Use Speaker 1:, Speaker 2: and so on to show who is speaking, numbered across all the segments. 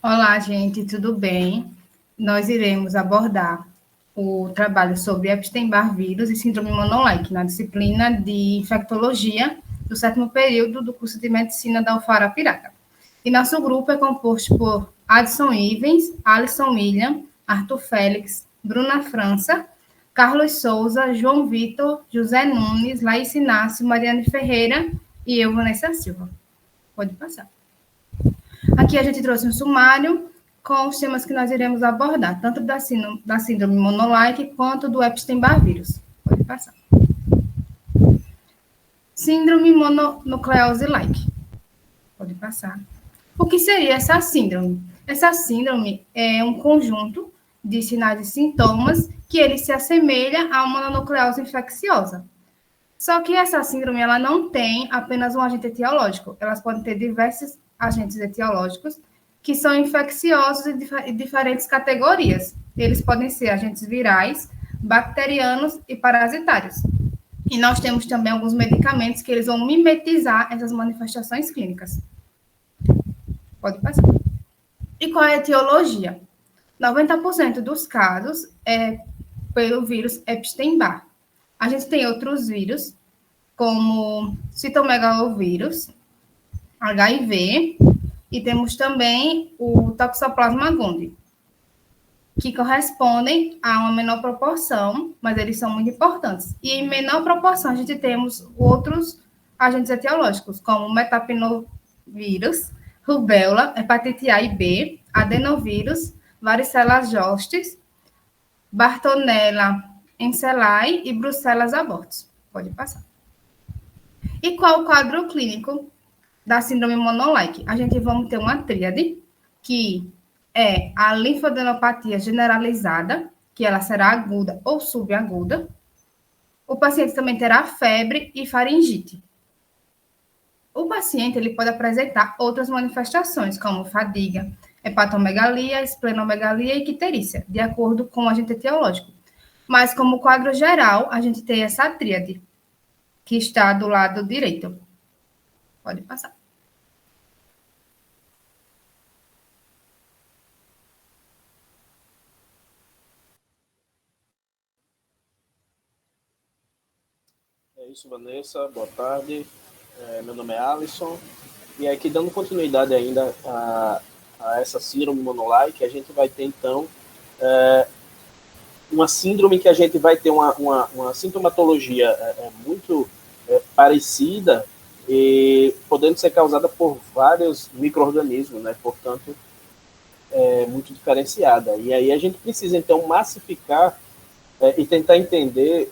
Speaker 1: Olá, gente, tudo bem? Nós iremos abordar o trabalho sobre Epstein-Barr vírus e síndrome monolike na disciplina de infectologia do 7º período do curso de medicina da UFARA Piraca. E nosso grupo é composto por Adson Ivens, Alisson William, Arthur Félix, Bruna França, Carlos Souza, João Vitor, José Nunes, Laís Inácio, Mariane Ferreira e eu, Vanessa Silva. Pode passar. Aqui a gente trouxe um sumário com os temas que nós iremos abordar, tanto da síndrome monolike quanto do Epstein-Barr vírus. Pode passar. Síndrome mononucleose-like. Pode passar. O que seria essa síndrome? Essa síndrome é um conjunto de sinais e sintomas que ele se assemelha a uma mononucleose infecciosa. Só que essa síndrome ela não tem apenas um agente etiológico, elas podem ter diversos agentes etiológicos que são infecciosos de diferentes categorias. Eles podem ser agentes virais, bacterianos e parasitários. E nós temos também alguns medicamentos que eles vão mimetizar essas manifestações clínicas. Pode passar. E qual é a etiologia? 90% dos casos é pelo vírus Epstein-Barr. A gente tem outros vírus, como citomegalovírus, HIV, e temos também o Toxoplasma gondii, que correspondem a uma menor proporção, mas eles são muito importantes. E em menor proporção, a gente temos outros agentes etiológicos, como metapinovírus, rubéola, hepatite A e B, adenovírus, varicela zoster, Bartonella encelae e Bruxelas abortus. Pode passar. E qual o quadro clínico da síndrome monolike? A gente vai ter uma tríade, que é a linfadenopatia generalizada, que ela será aguda ou subaguda. O paciente também terá febre e faringite. O paciente ele pode apresentar outras manifestações, como fadiga, hepatomegalia, esplenomegalia e icterícia, de acordo com o agente etiológico. Mas, como quadro geral, a gente tem essa tríade, que está do lado direito. Pode passar.
Speaker 2: É isso, Vanessa. Boa tarde. Meu nome é Alisson. E aqui, dando continuidade ainda a essa síndrome monolike, a gente vai ter, então, uma síndrome que a gente vai ter uma sintomatologia muito parecida e podendo ser causada por vários micro-organismos, né? Portanto, muito diferenciada. E aí a gente precisa, então, massificar e tentar entender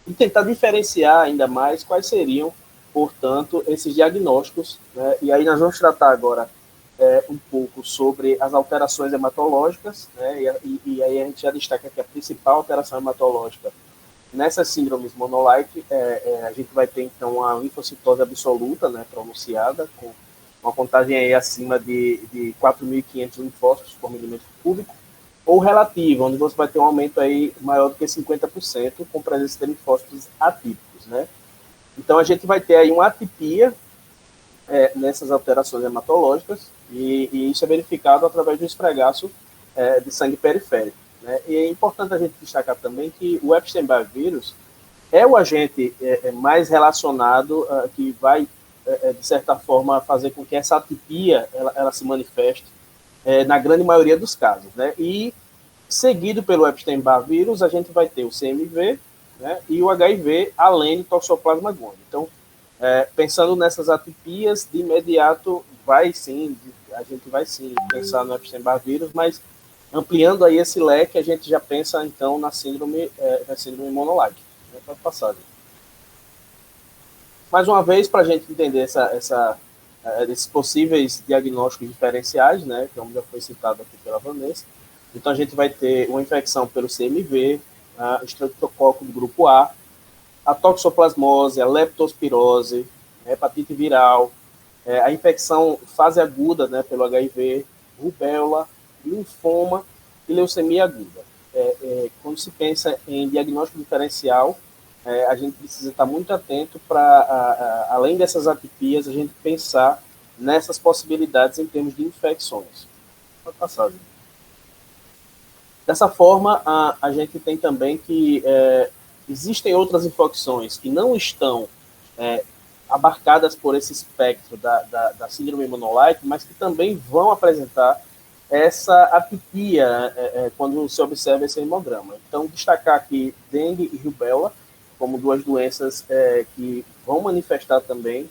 Speaker 2: e tentar diferenciar ainda mais quais seriam, portanto, esses diagnósticos, né? E aí nós vamos tratar agora um pouco sobre as alterações hematológicas, né? E aí a gente já destaca que a principal alteração hematológica nessas síndromes monolike, a gente vai ter, então, a linfocitose absoluta, né, pronunciada, com uma contagem aí acima de 4.500 linfócitos por milímetro cúbico, ou relativa, onde você vai ter um aumento aí maior do que 50%, com presença de linfócitos atípicos, né? Então, a gente vai ter aí uma atipia nessas alterações hematológicas, e isso é verificado através do esfregaço de sangue periférico, né? E é importante a gente destacar também que o Epstein-Barr vírus é o agente mais relacionado, que vai, de certa forma, fazer com que essa atipia ela se manifeste na grande maioria dos casos, né? E seguido pelo Epstein-Barr vírus, a gente vai ter o CMV, né, e o HIV, além de Toxoplasma gondii. Então, pensando nessas atipias, de imediato a gente vai sim pensar no Epstein-Barr vírus, mas ampliando aí esse leque, a gente já pensa então na síndrome monolike. Né? Pode passar. Gente. Mais uma vez, para a gente entender esses possíveis diagnósticos diferenciais, né, como já foi citado aqui pela Vanessa, então a gente vai ter uma infecção pelo CMV, a estreptococo do grupo A toxoplasmose, a leptospirose, a hepatite viral, a infecção fase aguda, né, pelo HIV, rubéola, linfoma e leucemia aguda. Quando se pensa em diagnóstico diferencial, a gente precisa estar muito atento para, além dessas atipias, a gente pensar nessas possibilidades em termos de infecções. Pode passar. Dessa forma, a gente tem também que existem outras infecções que não estão abarcadas por esse espectro da síndrome monolite, mas que também vão apresentar essa atipia quando se observa esse hemograma. Então, destacar aqui dengue e rubéola como duas doenças que vão manifestar também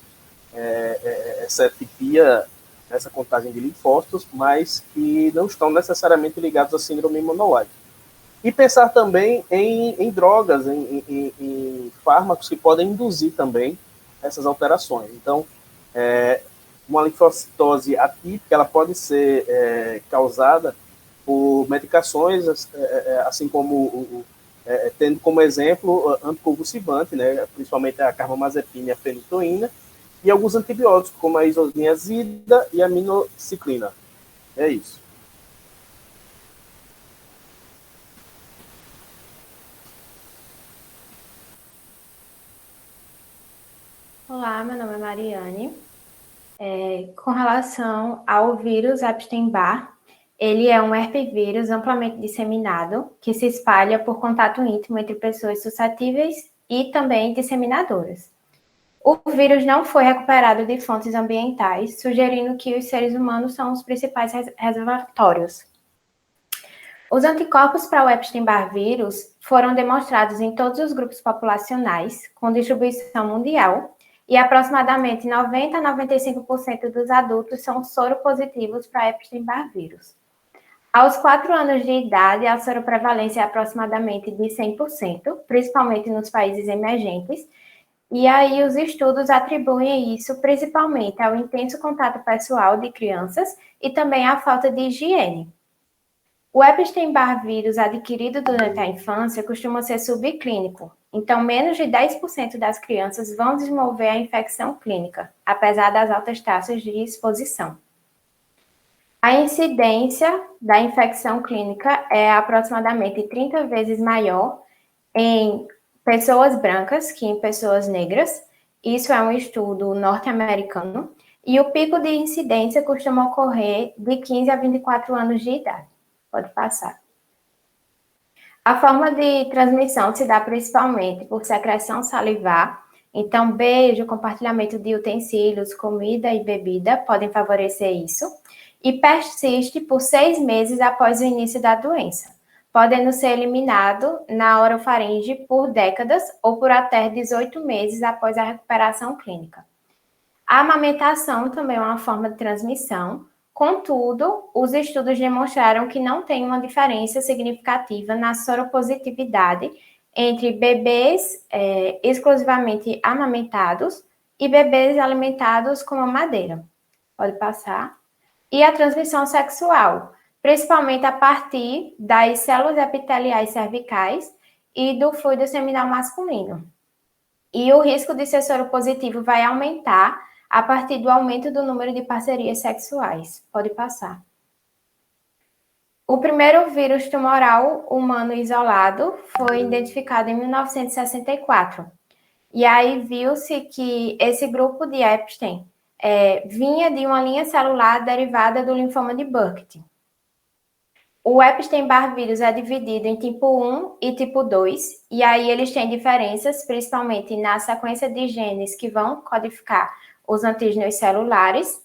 Speaker 2: essa atipia, essa contagem de linfócitos, mas que não estão necessariamente ligados à síndrome monolite. E pensar também em drogas, em fármacos que podem induzir também essas alterações. Então, uma linfocitose atípica ela pode ser causada por medicações, assim como tendo como exemplo anticonvulsivante, né, principalmente a carbamazepina e a fenitoína, e alguns antibióticos, como a isoniazida e a minociclina. É isso.
Speaker 3: Olá, meu nome é Mariane. Com relação ao vírus Epstein-Barr, ele é um herpevírus amplamente disseminado que se espalha por contato íntimo entre pessoas suscetíveis e também disseminadoras. O vírus não foi recuperado de fontes ambientais, sugerindo que os seres humanos são os principais reservatórios. Os anticorpos para o Epstein-Barr vírus foram demonstrados em todos os grupos populacionais, com distribuição mundial, e aproximadamente 90 a 95% dos adultos são soropositivos para Epstein-Barr vírus. Aos 4 anos de idade, a soroprevalência é aproximadamente de 100%, principalmente nos países emergentes, e aí os estudos atribuem isso principalmente ao intenso contato pessoal de crianças e também à falta de higiene. O Epstein-Barr vírus adquirido durante a infância costuma ser subclínico, então menos de 10% das crianças vão desenvolver a infecção clínica, apesar das altas taxas de exposição. A incidência da infecção clínica é aproximadamente 30 vezes maior em pessoas brancas que em pessoas negras. Isso é um estudo norte-americano. E o pico de incidência costuma ocorrer de 15 a 24 anos de idade. Pode passar. A forma de transmissão se dá principalmente por secreção salivar. Então, beijo, compartilhamento de utensílios, comida e bebida podem favorecer isso. E persiste por 6 meses após o início da doença, podendo ser eliminado na orofaringe por décadas ou por até 18 meses após a recuperação clínica. A amamentação também é uma forma de transmissão, contudo, os estudos demonstraram que não tem uma diferença significativa na soropositividade entre bebês exclusivamente amamentados e bebês alimentados com mamadeira. Pode passar. E a transmissão sexual, principalmente a partir das células epiteliais cervicais e do fluido seminal masculino. E o risco de ser soropositivo vai aumentar a partir do aumento do número de parcerias sexuais. Pode passar. O primeiro vírus tumoral humano isolado foi identificado em 1964. E aí viu-se que esse grupo de Epstein vinha de uma linha celular derivada do linfoma de Burkitt. O Epstein-Barr vírus é dividido em tipo 1 e tipo 2, e aí eles têm diferenças, principalmente na sequência de genes que vão codificar os antígenos celulares,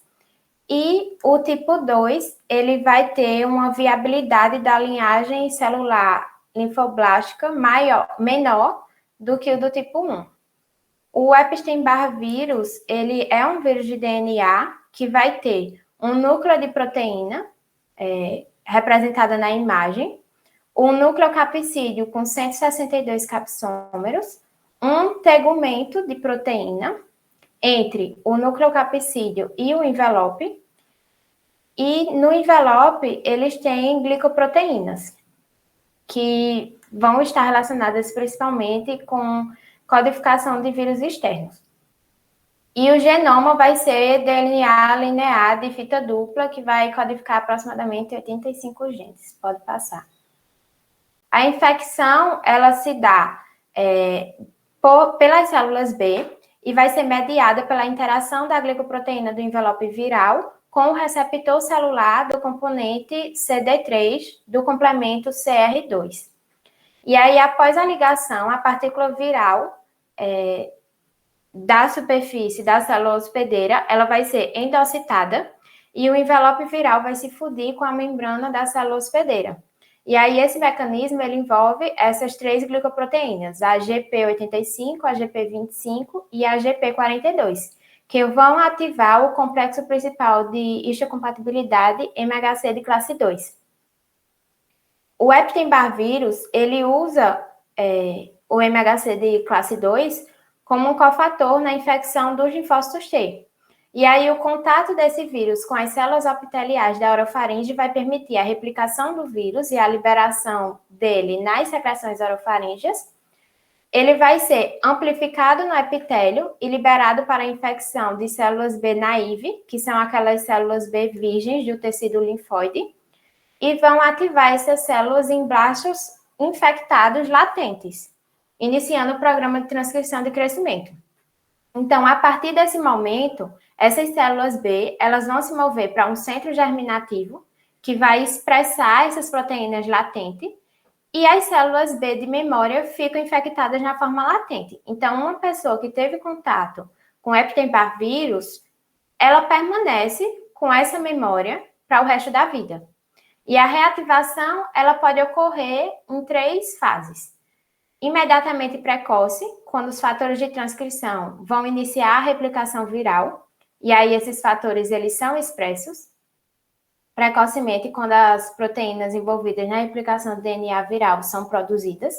Speaker 3: e o tipo 2, ele vai ter uma viabilidade da linhagem celular linfoblástica menor do que o do tipo 1. O Epstein-Barr vírus, ele é um vírus de DNA que vai ter um núcleo de proteína, representada na imagem, um nucleocapsídeo com 162 capsômeros, um tegumento de proteína entre o nucleocapsídeo e o envelope, e no envelope eles têm glicoproteínas, que vão estar relacionadas principalmente com codificação de vírus externos. E o genoma vai ser DNA linear de fita dupla, que vai codificar aproximadamente 85 genes. Pode passar. A infecção, ela se dá pelas células B e vai ser mediada pela interação da glicoproteína do envelope viral com o receptor celular do componente CD3 do complemento CR2. E aí, após a ligação, a partícula viral da superfície da célula hospedeira, ela vai ser endocitada e o envelope viral vai se fundir com a membrana da célula hospedeira. E aí, esse mecanismo, ele envolve essas 3 glicoproteínas, a GP85, a GP25 e a GP42, que vão ativar o complexo principal de histocompatibilidade MHC de classe 2. O Epstein-Barr vírus, ele usa o MHC de classe 2 como um cofator na infecção dos linfócitos T. E aí, o contato desse vírus com as células epiteliais da orofaringe vai permitir a replicação do vírus e a liberação dele nas secreções orofaríngeas. Ele vai ser amplificado no epitélio e liberado para a infecção de células B naive, que são aquelas células B virgens do tecido linfóide, e vão ativar essas células em blastos infectados latentes, iniciando o programa de transcrição de crescimento. Então, a partir desse momento, essas células B, elas vão se mover para um centro germinativo, que vai expressar essas proteínas latentes, e as células B de memória ficam infectadas na forma latente. Então, uma pessoa que teve contato com Epstein-Barr vírus, ela permanece com essa memória para o resto da vida. E a reativação, ela pode ocorrer em 3 fases. Imediatamente precoce, quando os fatores de transcrição vão iniciar a replicação viral, e aí esses fatores, eles são expressos. Precocemente, quando as proteínas envolvidas na replicação do DNA viral são produzidas.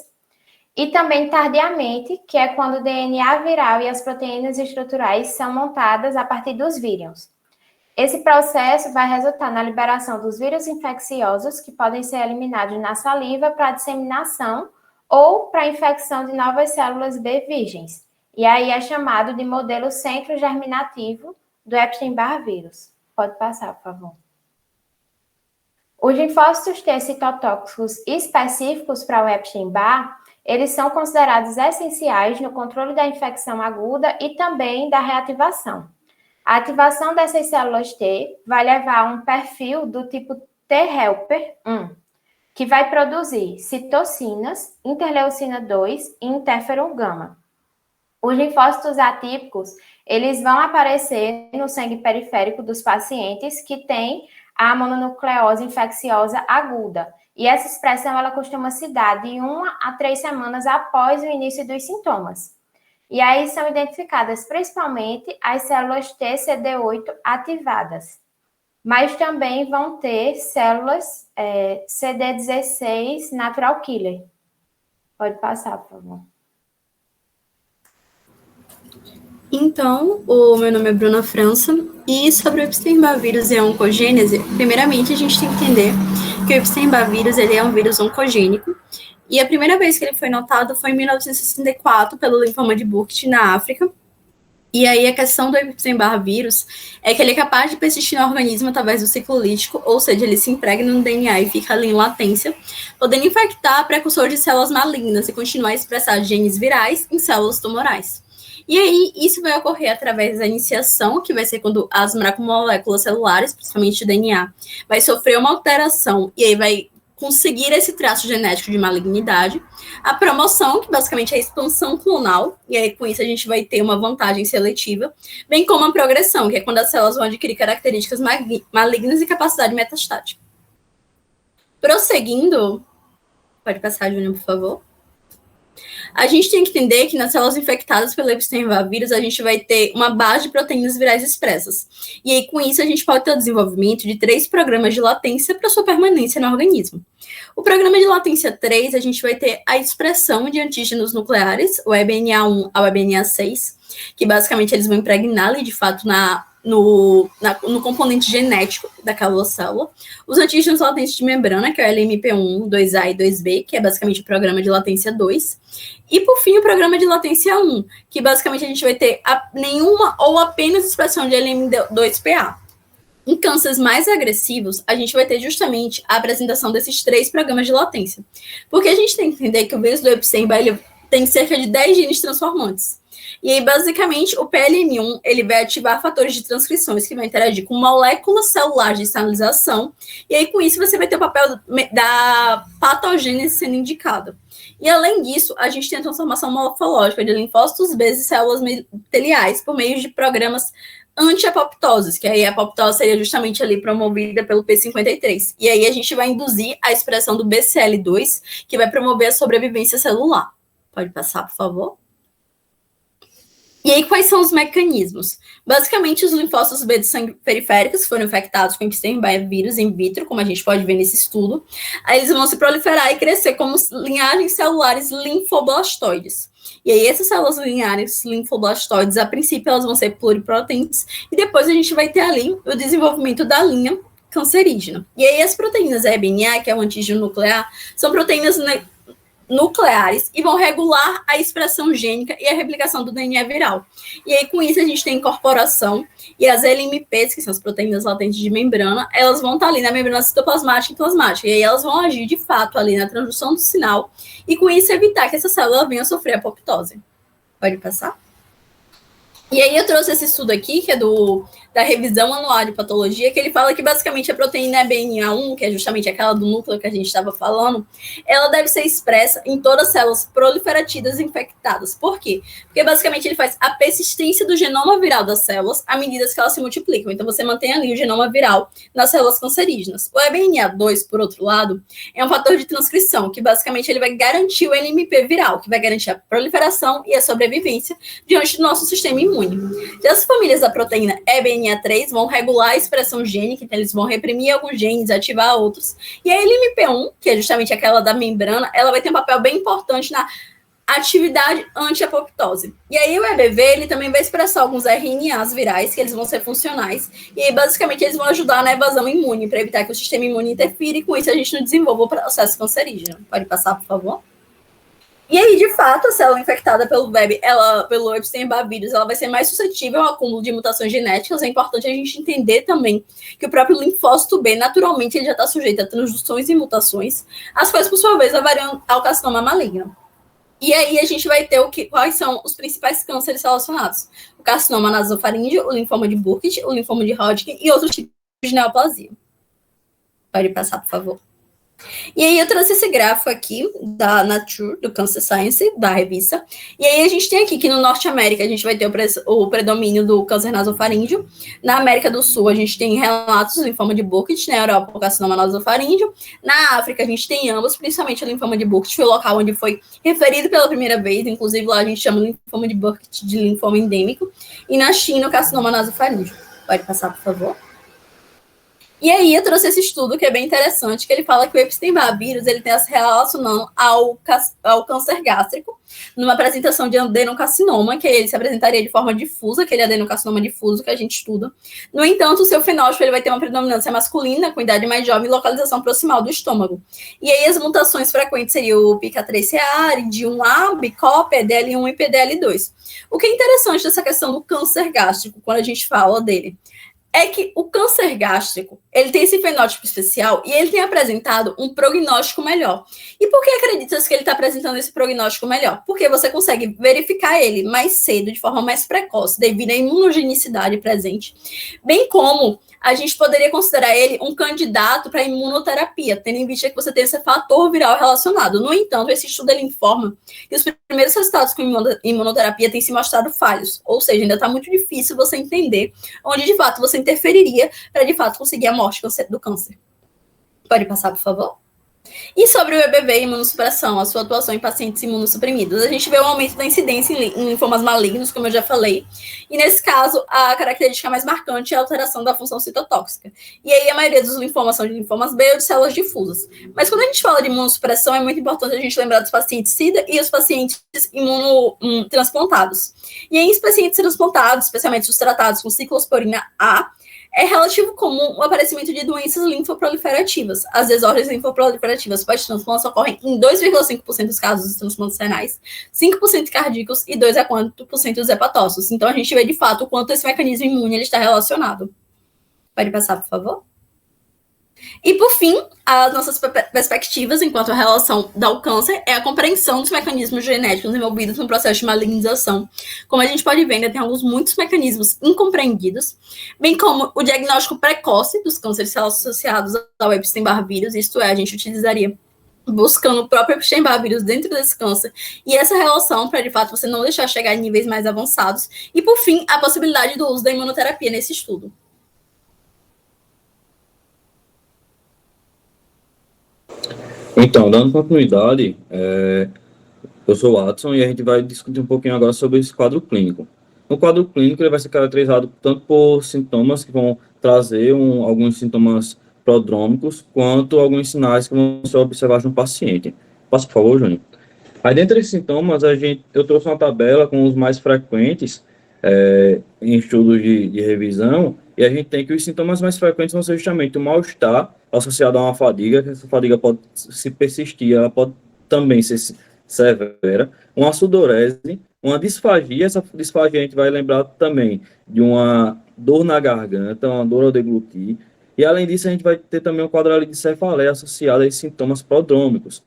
Speaker 3: E também tardiamente, que é quando o DNA viral e as proteínas estruturais são montadas a partir dos vírions. Esse processo vai resultar na liberação dos vírus infecciosos, que podem ser eliminados na saliva para disseminação ou para infecção de novas células B virgens. E aí é chamado de modelo centro-germinativo do Epstein-Barr vírus. Pode passar, por favor. Os linfócitos T citotóxicos específicos para o Epstein-Barr, eles são considerados essenciais no controle da infecção aguda e também da reativação. A ativação dessas células T vai levar a um perfil do tipo T helper 1, que vai produzir citocinas, interleucina 2 e interferon gama. Os linfócitos atípicos, eles vão aparecer no sangue periférico dos pacientes que têm a mononucleose infecciosa aguda. E essa expressão, ela costuma se dar de 1 a 3 semanas após o início dos sintomas. E aí são identificadas principalmente as células TCD8 ativadas. Mas também vão ter células CD16 natural killer. Pode passar, por favor.
Speaker 4: Então, o meu nome é Bruna França, e sobre o Epstein-Barr vírus e a oncogênese, primeiramente a gente tem que entender que o Epstein-Barr vírus ele é um vírus oncogênico, e a primeira vez que ele foi notado foi em 1964 pelo linfoma de Burkitt na África. E aí a questão do Epstein-Barr vírus é que ele é capaz de persistir no organismo através do ciclo lítico, ou seja, ele se impregna no DNA e fica ali em latência, podendo infectar precursor de células malignas e continuar a expressar genes virais em células tumorais. E aí, isso vai ocorrer através da iniciação, que vai ser quando as macromoléculas celulares, principalmente o DNA, vai sofrer uma alteração e aí vai conseguir esse traço genético de malignidade. A promoção, que basicamente é a expansão clonal, e aí com isso a gente vai ter uma vantagem seletiva, bem como a progressão, que é quando as células vão adquirir características malignas e capacidade metastática. Prosseguindo, pode passar, Júnior, por favor. A gente tem que entender que nas células infectadas pelo Epstein-Barr vírus, a gente vai ter uma base de proteínas virais expressas. E aí, com isso, a gente pode ter o desenvolvimento de 3 programas de latência para sua permanência no organismo. O programa de latência 3, a gente vai ter a expressão de antígenos nucleares, o EBNA1 ao EBNA6, que basicamente eles vão impregnar ali, de fato, no componente genético daquela célula. Os antígenos latentes de membrana, que é o LMP1, 2A e 2B, que é basicamente o programa de latência 2. E, por fim, o programa de latência 1, que basicamente a gente vai ter nenhuma ou apenas expressão de LM2PA. Em cânceres mais agressivos, a gente vai ter justamente a apresentação desses 3 programas de latência. Porque a gente tem que entender que o vírus do Epstein-Barr tem cerca de 10 genes transformantes. E aí, basicamente, o PLM1, ele vai ativar fatores de transcrições que vão interagir com moléculas celulares de sinalização, e aí, com isso, você vai ter o papel da patogênese sendo indicado. E, além disso, a gente tem a transformação morfológica de linfócitos B e células miteliais por meio de programas anti-apoptoses, que aí a apoptose seria justamente ali promovida pelo P53. E aí a gente vai induzir a expressão do BCL2, que vai promover a sobrevivência celular. Pode passar, por favor? E aí, quais são os mecanismos? Basicamente, os linfócitos B de sangue periféricos foram infectados com Epstein-Barr vírus in vitro, como a gente pode ver nesse estudo. Aí eles vão se proliferar e crescer como linhagens celulares linfoblastoides. E aí, essas células lineares linfoblastoides, a princípio, elas vão ser pluripotentes, e depois a gente vai ter ali o desenvolvimento da linha cancerígena. E aí, as proteínas RBNA, que é o antígeno nuclear, são proteínas nucleares e vão regular a expressão gênica e a replicação do DNA viral. E aí, com isso, a gente tem incorporação, e as LMPs, que são as proteínas latentes de membrana, elas vão estar ali na membrana citoplasmática e plasmática, e aí elas vão agir, de fato, ali na transdução do sinal, e com isso evitar que essa célula venha a sofrer apoptose. Pode passar? E aí eu trouxe esse estudo aqui, que é da revisão anual de patologia, que ele fala que basicamente a proteína EBNA1, que é justamente aquela do núcleo que a gente estava falando, ela deve ser expressa em todas as células proliferativas infectadas. Por quê? Porque basicamente ele faz a persistência do genoma viral das células à medida que elas se multiplicam. Então você mantém ali o genoma viral nas células cancerígenas. O EBNA2, por outro lado, é um fator de transcrição, que basicamente ele vai garantir o NMP viral, que vai garantir a proliferação e a sobrevivência diante do nosso sistema imune. Já as famílias da proteína EBNA3 vão regular a expressão gênica, então eles vão reprimir alguns genes, ativar outros. E a LMP1, que é justamente aquela da membrana, ela vai ter um papel bem importante na atividade anti-apoptose. E aí o EBV, ele também vai expressar alguns RNAs virais, que eles vão ser funcionais, e aí basicamente eles vão ajudar na evasão imune, para evitar que o sistema imune interfira, e com isso a gente não desenvolva o processo cancerígeno. Pode passar, por favor? E aí, de fato, a célula infectada pelo pelo Epstein-Barr vírus, ela vai ser mais suscetível ao acúmulo de mutações genéticas. É importante a gente entender também que o próprio linfócito B, naturalmente, ele já está sujeito a transduções e mutações, as quais, por sua vez, variam ao carcinoma maligno. E aí a gente vai ter quais são os principais cânceres relacionados. O carcinoma nasofaríngeo, o linfoma de Burkitt, o linfoma de Hodgkin e outros tipos de neoplasia. Pode passar, por favor. E aí eu trouxe esse gráfico aqui da Nature, do Cancer Science, da revista. E aí a gente tem aqui que no Norte América a gente vai ter o predomínio do câncer nasofaríngeo. Na América do Sul a gente tem relatos do linfoma de Burkitt, na Europa o carcinoma nasofaríngeo. Na África a gente tem ambos, principalmente o linfoma de Burkitt, foi o local onde foi referido pela primeira vez, inclusive lá a gente chama o linfoma de Burkitt de linfoma endêmico. E na China o carcinoma nasofaríngeo. Pode passar, por favor. E aí eu trouxe esse estudo que é bem interessante, que ele fala que o Epstein-Barr vírus ele tem se relacionando ao câncer gástrico, numa apresentação de adenocarcinoma, que ele se apresentaria de forma difusa, aquele adenocarcinoma difuso que a gente estuda. No entanto, o seu fenótipo ele vai ter uma predominância masculina, com idade mais jovem e localização proximal do estômago. E aí as mutações frequentes seriam o PIK3CA, RID1A, BICOP, PDL1 e PDL2. O que é interessante dessa questão do câncer gástrico, quando a gente fala dele, é que o câncer gástrico, ele tem esse fenótipo especial e ele tem apresentado um prognóstico melhor. E por que acredita-se que ele está apresentando esse prognóstico melhor? Porque você consegue verificar ele mais cedo, de forma mais precoce, devido à imunogenicidade presente, bem como a gente poderia considerar ele um candidato para imunoterapia, tendo em vista que você tem esse fator viral relacionado. No entanto, esse estudo ele informa que os primeiros resultados com imunoterapia têm se mostrado falhos, ou seja, ainda está muito difícil você entender onde, de fato, você interferiria para, de fato, conseguir a morte do câncer. Pode passar, por favor? E sobre o EBV e imunossupressão, a sua atuação em pacientes imunossuprimidos, a gente vê um aumento da incidência em linfomas malignos, como eu já falei, e nesse caso, a característica mais marcante é a alteração da função citotóxica. E aí a maioria dos linfomas são de linfomas B ou de células difusas. Mas quando a gente fala de imunossupressão, é muito importante a gente lembrar dos pacientes SIDA e os pacientes imunotransplantados. E aí, os pacientes transplantados, especialmente os tratados com ciclosporina A, é relativo comum o aparecimento de doenças linfoproliferativas. As desordens linfoproliferativas pós-transplantes ocorrem em 2,5% dos casos dos transplantes renais, 5% cardíacos e 2 a 4% dos hepatócitos. Então, a gente vê, de fato, o quanto esse mecanismo imune ele está relacionado. Pode passar, por favor? E, por fim, as nossas perspectivas enquanto a relação ao câncer é a compreensão dos mecanismos genéticos envolvidos no processo de malignização. Como a gente pode ver, ainda tem muitos mecanismos incompreendidos, bem como o diagnóstico precoce dos cânceres associados ao Epstein-Barr vírus, isto é, a gente utilizaria buscando o próprio Epstein-Barr vírus dentro desse câncer, e essa relação para, de fato, você não deixar chegar em níveis mais avançados, e, por fim, a possibilidade do uso da imunoterapia nesse estudo.
Speaker 5: Então, dando continuidade, eu sou o Watson e a gente vai discutir um pouquinho agora sobre esse quadro clínico. No quadro clínico, ele vai ser caracterizado tanto por sintomas que vão trazer alguns sintomas prodrômicos, quanto alguns sinais que vão ser observados no paciente. Passa, por favor, Júnior. Aí, dentre esses sintomas, eu trouxe uma tabela com os mais frequentes em estudos de revisão, e a gente tem que os sintomas mais frequentes vão ser justamente o mal-estar associado a uma fadiga, que essa fadiga pode se persistir, ela pode também ser severa, uma sudorese, uma disfagia, essa disfagia a gente vai lembrar também de uma dor na garganta, uma dor ao deglutir, e além disso a gente vai ter também um quadro de cefaleia associado a esses sintomas prodrômicos.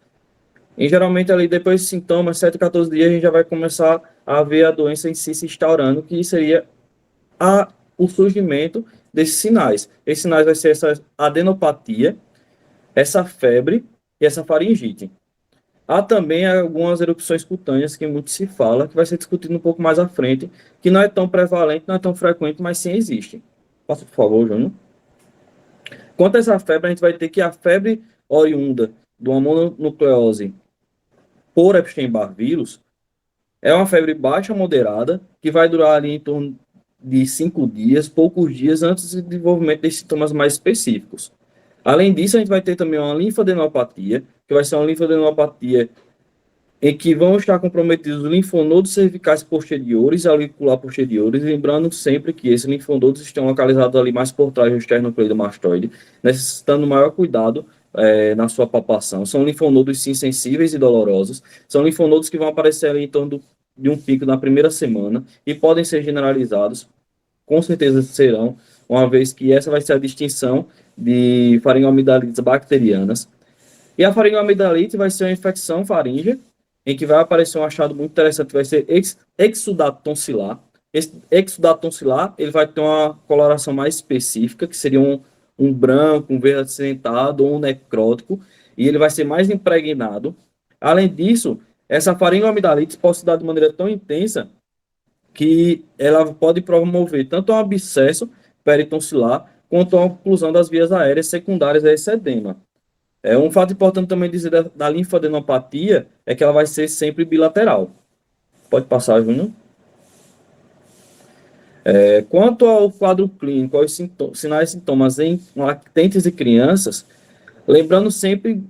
Speaker 5: E geralmente ali depois desses sintomas, 7 a 14 dias, a gente já vai começar a ver a doença em si se instaurando, que seria o surgimento desses sinais. Esses sinais vai ser essa adenopatia, essa febre e essa faringite. Há também algumas erupções cutâneas que muito se fala, que vai ser discutido um pouco mais à frente, que não é tão prevalente, não é tão frequente, mas sim existe. Passa, por favor, Júnior. Quanto a essa febre, a gente vai ter que a febre oriunda de uma mononucleose por Epstein-Barr vírus é uma febre baixa moderada, que vai durar ali em torno de 5 dias, poucos dias antes do desenvolvimento de sintomas mais específicos. Além disso, a gente vai ter também uma linfadenopatia, que vai ser uma linfadenopatia em que vão estar comprometidos os linfonodos cervicais posteriores e auricular posteriores, lembrando sempre que esses linfonodos estão localizados ali mais por trás do esternocleidomastoide, necessitando maior cuidado na sua palpação. São linfonodos, sim, sensíveis e dolorosos, são linfonodos que vão aparecer ali em torno de um pico na primeira semana e podem ser generalizados, com certeza serão, uma vez que essa vai ser a distinção de faringoamidalites bacterianas. E a faringoamidalite vai ser uma infecção faríngea, em que vai aparecer um achado muito interessante, vai ser exudato tonsilar. Esse exudato tonsilar, ele vai ter uma coloração mais específica, que seria um branco, um verde acinzentado ou um necrótico, e ele vai ser mais impregnado. Além disso, essa faringoamidalite pode se dar de maneira tão intensa que ela pode promover tanto um abscesso peritonsilar quanto a oclusão das vias aéreas secundárias a esse edema. Um fato importante também dizer da linfadenopatia é que ela vai ser sempre bilateral. Pode passar, Júnior. Quanto ao quadro clínico, aos sinais e sintomas em lactentes e crianças, lembrando sempre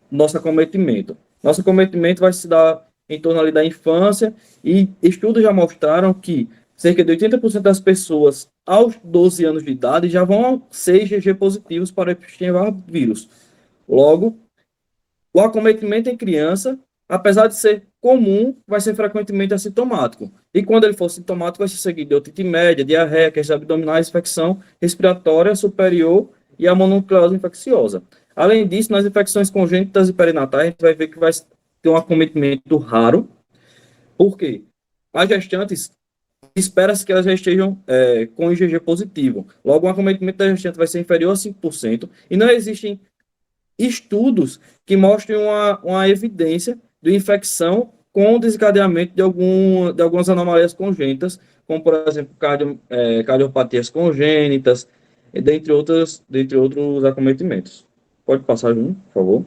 Speaker 5: nosso acometimento. Nosso acometimento vai se dar em torno ali da infância, e estudos já mostraram que cerca de 80% das pessoas aos 12 anos de idade já vão ser IgG positivos para o Epstein-Barr vírus. Logo, o acometimento em criança, apesar de ser comum, vai ser frequentemente assintomático. E quando ele for sintomático, vai ser seguido de otite média, diarreia, queixas abdominais, infecção respiratória superior e a mononucleose infecciosa. Além disso, nas infecções congênitas e perinatais, a gente vai ver que vai ter um acometimento raro. Por quê? As gestantes, espera-se que elas já estejam com IgG positivo. Logo, o acometimento da gestante vai ser inferior a 5%, e não existem estudos que mostrem uma evidência de infecção com desencadeamento de algumas anomalias congênitas, como, por exemplo, cardiopatias congênitas, dentre outros acometimentos. Pode passar, Júnior, por favor.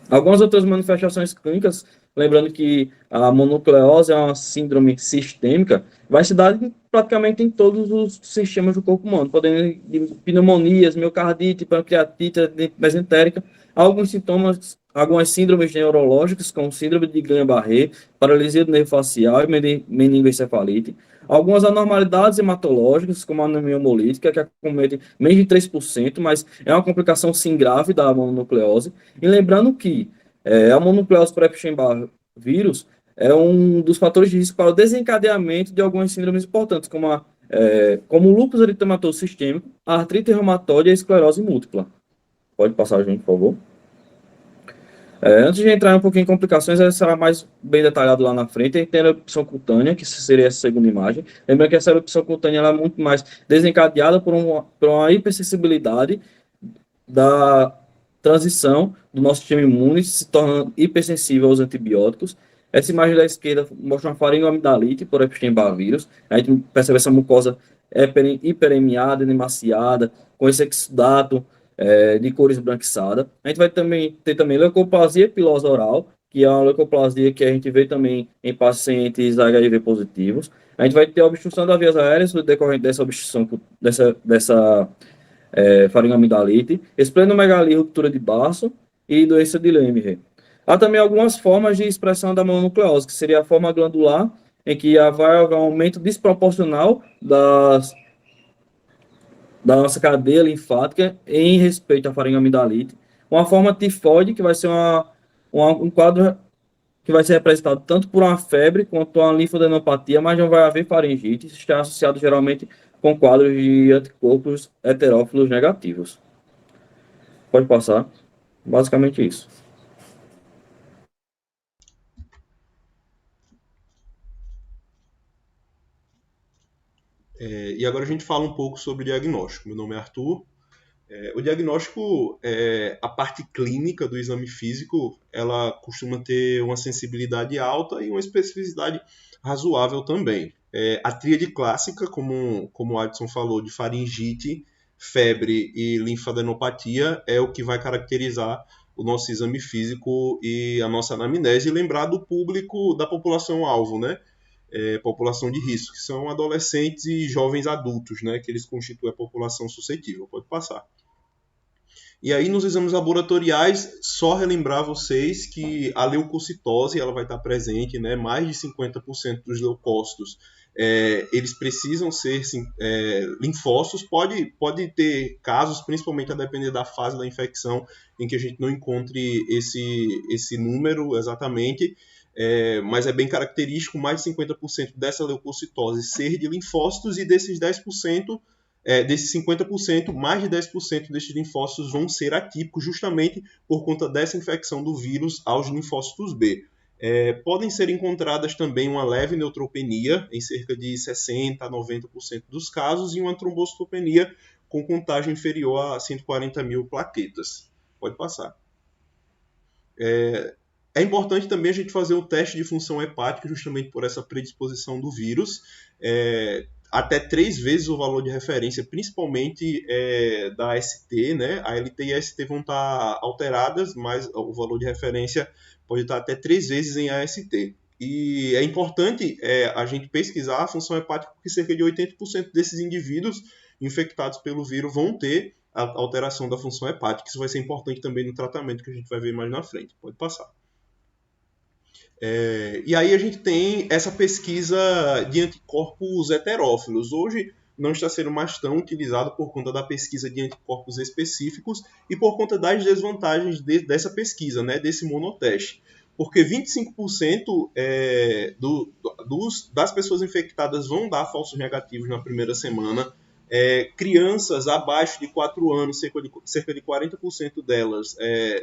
Speaker 5: Algumas outras manifestações clínicas, lembrando que a mononucleose é uma síndrome sistêmica, vai se dar praticamente em todos os sistemas do corpo humano, podendo de pneumonias, miocardite, pancreatite, mesentérica, alguns sintomas, algumas síndromes neurológicas, como síndrome de Guillain-Barré, paralisia do nervo facial e meningoencefalite, algumas anormalidades hematológicas, como a anemia hemolítica, que acometem menos de 3%, mas é uma complicação sim grave da mononucleose. E lembrando que a mononucleose por Epstein-Barr vírus é um dos fatores de risco para o desencadeamento de algumas síndromes importantes, como a como o lúpus eritematoso sistêmico, a artrite reumatoide e a esclerose múltipla. Pode passar, gente, por favor. Antes de entrar um pouquinho em complicações, essa será mais bem detalhado lá na frente. A gente tem a erupção cutânea, que seria essa segunda imagem. Lembrando que essa erupção cutânea ela é muito mais desencadeada por uma hipersensibilidade da transição do nosso sistema imune, se tornando hipersensível aos antibióticos. Essa imagem da esquerda mostra uma faringoamidalite por Epstein-Barr vírus. A gente percebe essa mucosa hiperemiada, emaciada, com esse exudato de cor esbranquiçada. A gente vai ter também leucoplasia pilosa oral, que é uma leucoplasia que a gente vê também em pacientes HIV positivos. A gente vai ter a obstrução das vias aéreas decorrente dessa obstrução, dessa faringoamidalite, esplenomegalia, ruptura de baço e doença de Lemierre. Há também algumas formas de expressão da mononucleose, que seria a forma glandular, em que vai haver um aumento desproporcional da nossa cadeia linfática em respeito à faringoamidalite. Uma forma tifoide, que vai ser um quadro que vai ser representado tanto por uma febre quanto uma linfadenopatia, mas não vai haver faringite, isso está associado geralmente com quadros de anticorpos heterófilos negativos. Pode passar. Basicamente isso.
Speaker 6: E agora a gente fala um pouco sobre o diagnóstico. Meu nome é Arthur. O diagnóstico, a parte clínica do exame físico, ela costuma ter uma sensibilidade alta e uma especificidade razoável também. A tríade clássica, como o Adson falou, de faringite, febre e linfadenopatia, é o que vai caracterizar o nosso exame físico e a nossa anamnese, e lembrar do público, da população-alvo, né? População de risco, que são adolescentes e jovens adultos, né? Que eles constituem a população suscetível. Pode passar. E aí, nos exames laboratoriais, só relembrar vocês que a leucocitose ela vai estar presente, né? Mais de 50% dos leucócitos eles precisam ser linfócitos. Pode ter casos, principalmente a depender da fase da infecção, em que a gente não encontre esse número exatamente, mas é bem característico mais de 50% dessa leucocitose ser de linfócitos, e desses 10%, desses 50%, mais de 10% desses linfócitos vão ser atípicos, justamente por conta dessa infecção do vírus aos linfócitos B. Podem ser encontradas também uma leve neutropenia, em cerca de 60% a 90% dos casos, e uma trombocitopenia com contagem inferior a 140 mil plaquetas. Pode passar. É importante também a gente fazer o teste de função hepática, justamente por essa predisposição do vírus. Até 3 vezes o valor de referência, principalmente da AST, né? A LT e a AST vão estar alteradas, mas o valor de referência pode estar até 3 vezes em AST. E é importante a gente pesquisar a função hepática, porque cerca de 80% desses indivíduos infectados pelo vírus vão ter a alteração da função hepática. Isso vai ser importante também no tratamento, que a gente vai ver mais na frente. Pode passar. E aí a gente tem essa pesquisa de anticorpos heterófilos. Hoje não está sendo mais tão utilizado por conta da pesquisa de anticorpos específicos e por conta das desvantagens dessa pesquisa, né, desse monoteste. Porque 25% das pessoas infectadas vão dar falsos negativos na primeira semana. Crianças abaixo de 4 anos, cerca de 40% delas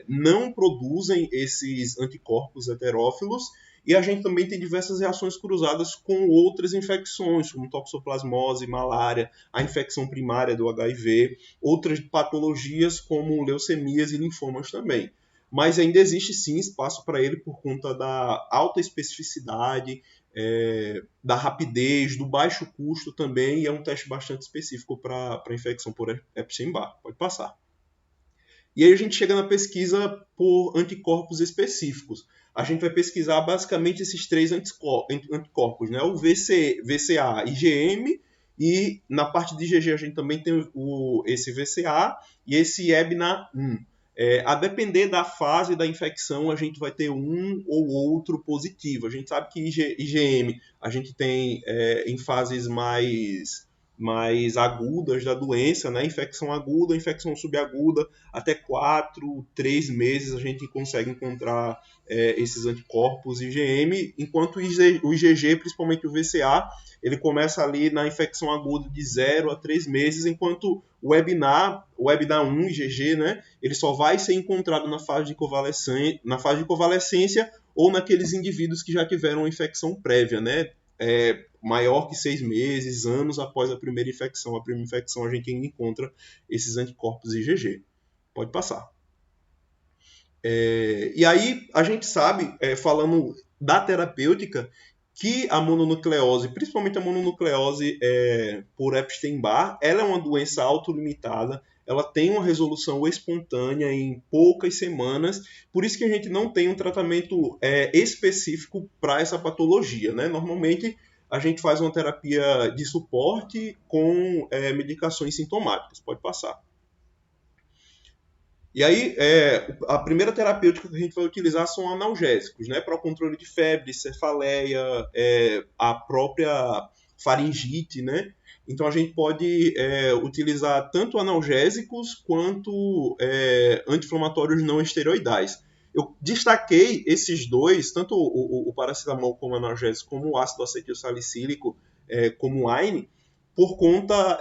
Speaker 6: não produzem esses anticorpos heterófilos, e a gente também tem diversas reações cruzadas com outras infecções, como toxoplasmose, malária, a infecção primária do HIV, outras patologias como leucemias e linfomas também. Mas ainda existe sim espaço para ele por conta da alta especificidade, da rapidez, do baixo custo também, e é um teste bastante específico para infecção por Epstein-Barr. Pode passar. E aí a gente chega na pesquisa por anticorpos específicos. A gente vai pesquisar basicamente esses 3 anticorpos, né? O VCA IgM, e na parte de IgG a gente também tem esse VCA e esse EBNA1. A depender da fase da infecção, a gente vai ter um ou outro positivo. A gente sabe que IgM a gente tem em fases mais mais agudas da doença, né? Infecção aguda, infecção subaguda, até 4, 3 meses a gente consegue encontrar esses anticorpos IgM, enquanto o IgG, principalmente o VCA, ele começa ali na infecção aguda de 0 a 3 meses, enquanto o webinar 1, IgG, né, ele só vai ser encontrado na fase de convalescência ou naqueles indivíduos que já tiveram uma infecção prévia, né, maior que 6 meses, anos após a primeira infecção. A primeira infecção a gente ainda encontra esses anticorpos IgG. Pode passar. E aí a gente sabe, falando da terapêutica, que a mononucleose, principalmente a mononucleose por Epstein-Barr, ela é uma doença autolimitada, ela tem uma resolução espontânea em poucas semanas, por isso que a gente não tem um tratamento específico para essa patologia, né? Normalmente a gente faz uma terapia de suporte com medicações sintomáticas. Pode passar. E aí, a primeira terapêutica que a gente vai utilizar são analgésicos, né, para o controle de febre, cefaleia, a própria faringite, né? Então a gente pode utilizar tanto analgésicos quanto anti-inflamatórios não esteroidais. Eu destaquei esses dois, tanto o paracetamol como analgésico, como o ácido acetil salicílico, como o AINE, por conta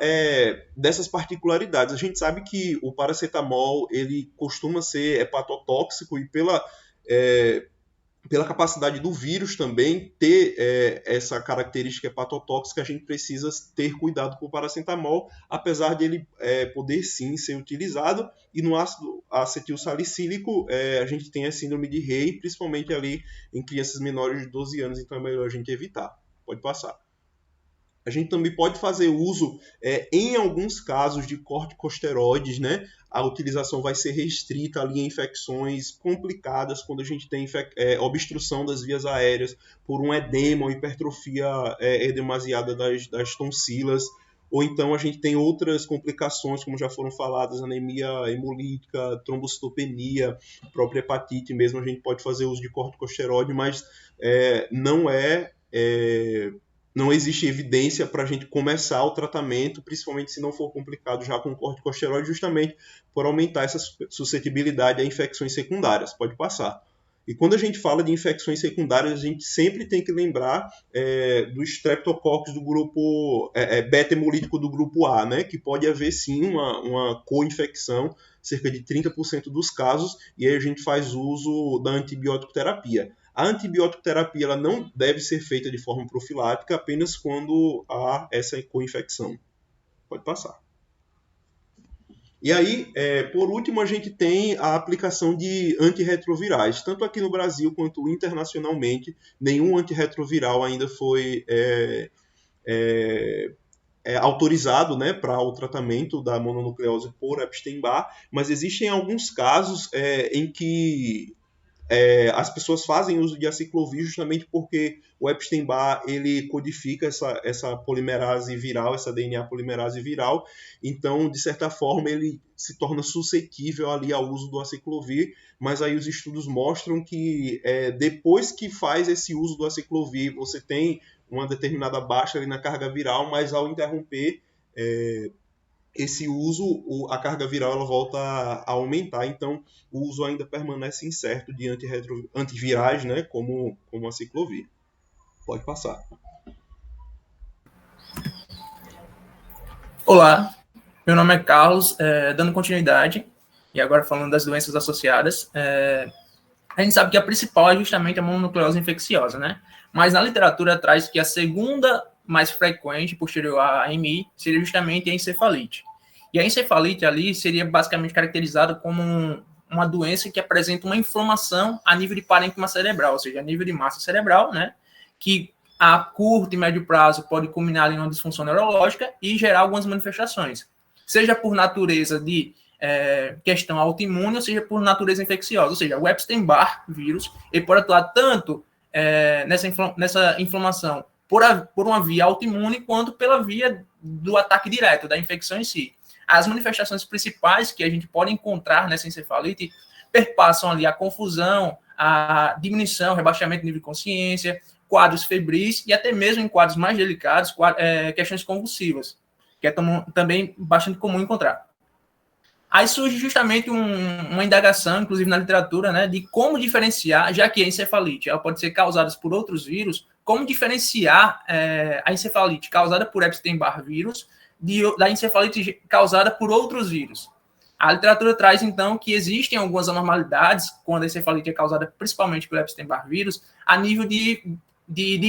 Speaker 6: dessas particularidades. A gente sabe que o paracetamol ele costuma ser hepatotóxico e pela capacidade do vírus também ter essa característica hepatotóxica, a gente precisa ter cuidado com o paracetamol, apesar de ele poder sim ser utilizado. E no ácido acetil salicílico a gente tem a síndrome de Rey, principalmente ali em crianças menores de 12 anos, então é melhor a gente evitar. Pode passar. A gente também pode fazer uso, em alguns casos, de corticosteroides, né? A utilização vai ser restrita ali em infecções complicadas, quando a gente tem obstrução das vias aéreas por um edema ou hipertrofia edemasiada das tonsilas, ou então a gente tem outras complicações, como já foram faladas, anemia hemolítica, trombocitopenia, própria hepatite mesmo, a gente pode fazer uso de corticosteroide, mas não existe evidência para a gente começar o tratamento, principalmente se não for complicado já com corticosteroide, justamente por aumentar essa suscetibilidade a infecções secundárias. Pode passar. E quando a gente fala de infecções secundárias, a gente sempre tem que lembrar do Streptococcus do grupo beta-hemolítico do grupo A, né? Que pode haver sim uma co-infecção, cerca de 30% dos casos, e aí a gente faz uso da antibiótico terapia. A antibiótico terapia ela não deve ser feita de forma profilática apenas quando há essa co-infecção. Pode passar. E aí, por último, a gente tem a aplicação de antirretrovirais. Tanto aqui no Brasil quanto internacionalmente, nenhum antirretroviral ainda foi autorizado, né, para o tratamento da mononucleose por Epstein-Barr, mas existem alguns casos em que as pessoas fazem uso de aciclovir justamente porque o Epstein-Barr ele codifica essa polimerase viral, essa DNA polimerase viral, então, de certa forma, ele se torna suscetível ali ao uso do aciclovir, mas aí os estudos mostram que depois que faz esse uso do aciclovir, você tem uma determinada baixa ali na carga viral, mas ao interromper esse uso, a carga viral ela volta a aumentar, então o uso ainda permanece incerto de antivirais, né, como a aciclovir. Pode passar.
Speaker 7: Olá, meu nome é Carlos, dando continuidade, e agora falando das doenças associadas, a gente sabe que a principal é justamente a mononucleose infecciosa, né? Mas na literatura traz que a segunda mais frequente, posterior à AMI, seria justamente a encefalite. E a encefalite ali seria basicamente caracterizada como uma doença que apresenta uma inflamação a nível de parênquima cerebral, ou seja, a nível de massa cerebral, né? Que a curto e médio prazo pode culminar em uma disfunção neurológica e gerar algumas manifestações, seja por natureza de questão autoimune, ou seja por natureza infecciosa, ou seja, o Epstein-Barr vírus, ele pode atuar tanto nessa inflamação por uma via autoimune, quanto pela via do ataque direto, da infecção em si. As manifestações principais que a gente pode encontrar nessa encefalite perpassam ali a confusão, a diminuição, rebaixamento do nível de consciência, quadros febris e até mesmo em quadros mais delicados, questões convulsivas. que é também bastante comum encontrar. Aí surge justamente uma indagação, inclusive na literatura, né, de como diferenciar, já que a encefalite ela pode ser causada por outros vírus, como diferenciar a encefalite causada por Epstein-Barr vírus da encefalite causada por outros vírus. A literatura traz, então, que existem algumas anormalidades quando a encefalite é causada principalmente pelo Epstein-Barr vírus, a nível de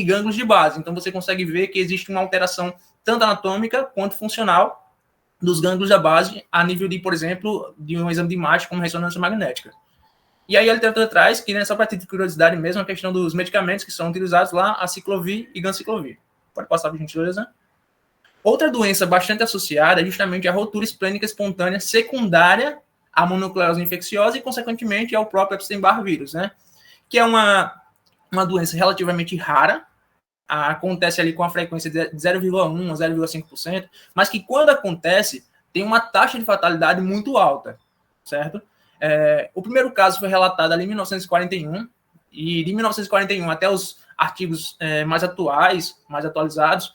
Speaker 7: gânglios de base. Então, você consegue ver que existe uma alteração tanto anatômica quanto funcional dos gânglios da base, a nível de, por exemplo, de um exame de imagem como ressonância magnética. E aí a literatura traz que, né, só para ter curiosidade mesmo, a questão dos medicamentos que são utilizados lá, a aciclovir e ganciclovir. Pode passar, por gentileza. Outra doença bastante associada é justamente a rotura esplênica espontânea secundária à mononucleose infecciosa e, consequentemente, ao próprio Epstein-Barr vírus, né? Que é uma doença relativamente rara, acontece ali com a frequência de 0,1% a 0,5%, mas que, quando acontece, tem uma taxa de fatalidade muito alta, certo? O primeiro caso foi relatado ali em 1941, e de 1941 até os artigos mais atuais, mais atualizados,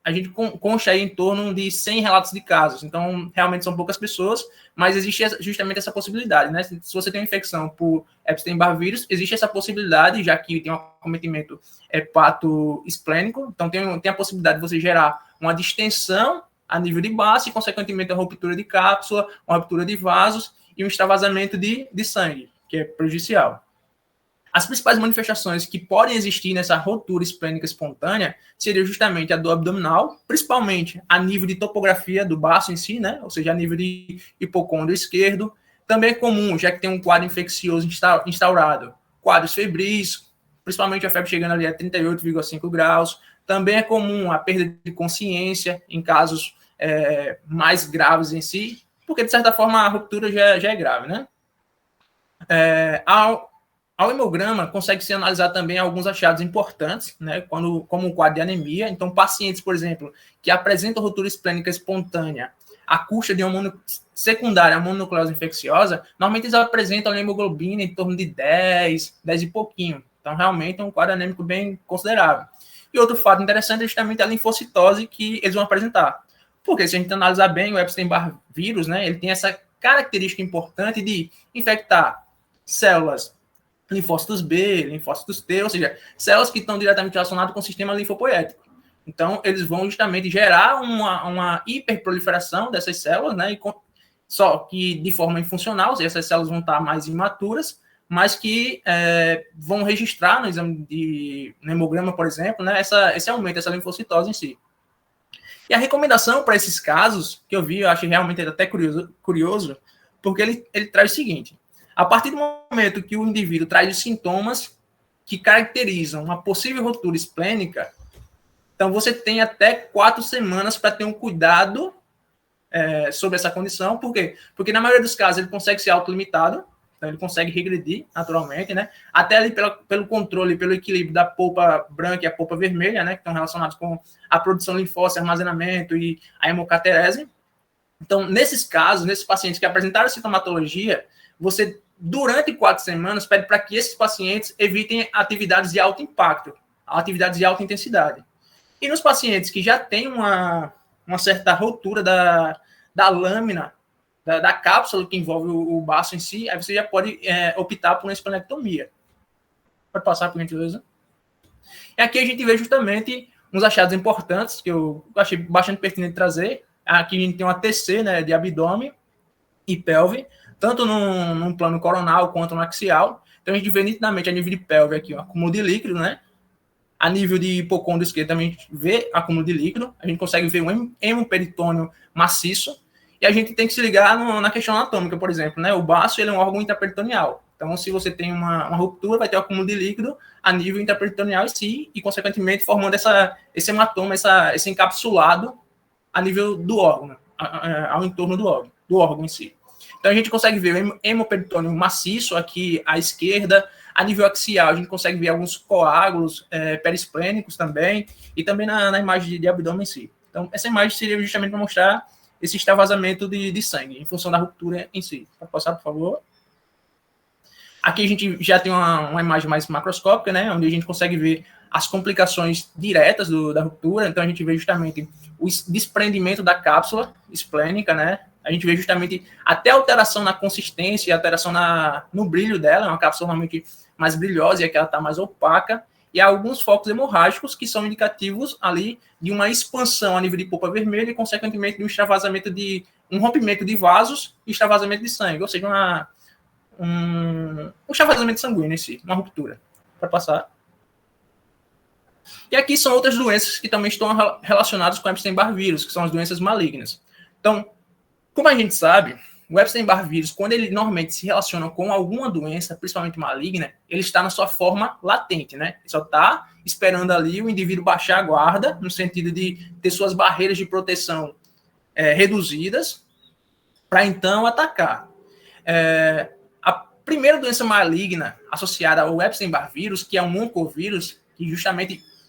Speaker 7: a gente consta aí em torno de 100 relatos de casos. Então, realmente são poucas pessoas, mas existe justamente essa possibilidade, né? Se você tem uma infecção por Epstein-Barr vírus, existe essa possibilidade, já que tem um acometimento hepatoesplênico, então tem a possibilidade de você gerar uma distensão a nível de base e, consequentemente, uma ruptura de cápsula, uma ruptura de vasos e um extravasamento de sangue, que é prejudicial. As principais manifestações que podem existir nessa rotura esplênica espontânea seria justamente a dor abdominal, principalmente a nível de topografia do baço em si, né? Ou seja, a nível de hipocôndrio esquerdo. Também é comum, já que tem um quadro infeccioso instaurado, quadros febris, principalmente a febre chegando ali a 38,5 graus. Também é comum a perda de consciência em casos mais graves em si, porque, de certa forma, a ruptura já é grave, né? Ao hemograma, consegue-se analisar também alguns achados importantes, né, como o quadro de anemia. Então, pacientes, por exemplo, que apresentam rotura esplênica espontânea à custa de uma secundária à mononucleose infecciosa, normalmente eles apresentam a hemoglobina em torno de 10 e pouquinho. Então, realmente é um quadro anêmico bem considerável. E outro fato interessante é justamente a linfocitose que eles vão apresentar. Porque, se a gente analisar bem, o Epstein-Barr vírus, né, ele tem essa característica importante de infectar células linfócitos B, linfócitos T, ou seja, células que estão diretamente relacionadas com o sistema linfopoético. Então, eles vão justamente gerar uma hiperproliferação dessas células, né? Só que de forma infuncional, ou seja, essas células vão estar mais imaturas, mas que vão registrar no exame no hemograma, por exemplo, né, esse aumento, essa linfocitose em si. E a recomendação para esses casos, que eu vi, eu acho realmente até curioso, porque ele traz o seguinte: a partir do momento que o indivíduo traz os sintomas que caracterizam uma possível rotura esplênica, então você tem até 4 semanas para ter um cuidado sobre essa condição. Por quê? Porque na maioria dos casos ele consegue ser autolimitado, então ele consegue regredir naturalmente, né? Até ali pelo controle, pelo equilíbrio da polpa branca e a polpa vermelha, né? Que estão relacionados com a produção linfócita, armazenamento e a hemocaterese. Então, nesses casos, nesses pacientes que apresentaram sintomatologia, você, durante 4 semanas, pede para que esses pacientes evitem atividades de alto impacto, atividades de alta intensidade. E nos pacientes que já têm uma certa rotura da lâmina, da cápsula que envolve o baço em si, aí você já pode optar por uma esplenectomia. Pode passar, por gentileza. E aqui a gente vê justamente uns achados importantes, que eu achei bastante pertinente trazer. Aqui a gente tem uma TC, né, de abdômen e pelve, tanto num plano coronal quanto no axial. Então, a gente vê nitidamente a nível de pelve aqui, ó, acúmulo de líquido, né? A nível de hipocôndrio esquerdo também a gente vê acúmulo de líquido. A gente consegue ver um hemoperitônio maciço. E a gente tem que se ligar na questão anatômica, por exemplo, né? O baço, ele é um órgão intraperitoneal. Então, se você tem uma ruptura, vai ter um acúmulo de líquido a nível intraperitoneal em si, e, consequentemente, formando esse hematoma, esse encapsulado a nível do órgão, ao entorno do órgão em si. Então, a gente consegue ver o hemoperitônio maciço aqui à esquerda. A nível axial, a gente consegue ver alguns coágulos perisplênicos também, e também na imagem de abdômen em si. Então, essa imagem seria justamente para mostrar esse extravasamento de sangue, em função da ruptura em si. Pode passar, por favor. Aqui a gente já tem uma imagem mais macroscópica, né, onde a gente consegue ver as complicações diretas da ruptura. Então, a gente vê justamente o desprendimento da cápsula esplênica, né? A gente vê justamente até alteração na consistência, alteração no brilho dela, é uma cápsula normalmente mais brilhosa e aqui ela está mais opaca, e há alguns focos hemorrágicos que são indicativos ali de uma expansão a nível de polpa vermelha e, consequentemente, de um extravasamento um rompimento de vasos e extravasamento de sangue, ou seja, um extravasamento sanguíneo em si, uma ruptura. Para passar. E aqui são outras doenças que também estão relacionadas com o Epstein-Barr vírus, que são as doenças malignas. Então, como a gente sabe, o Epstein-Barr vírus, quando ele normalmente se relaciona com alguma doença, principalmente maligna, ele está na sua forma latente, né? Ele só está esperando ali o indivíduo baixar a guarda, no sentido de ter suas barreiras de proteção reduzidas, para então atacar. A primeira doença maligna associada ao Epstein-Barr vírus, que é um oncovírus,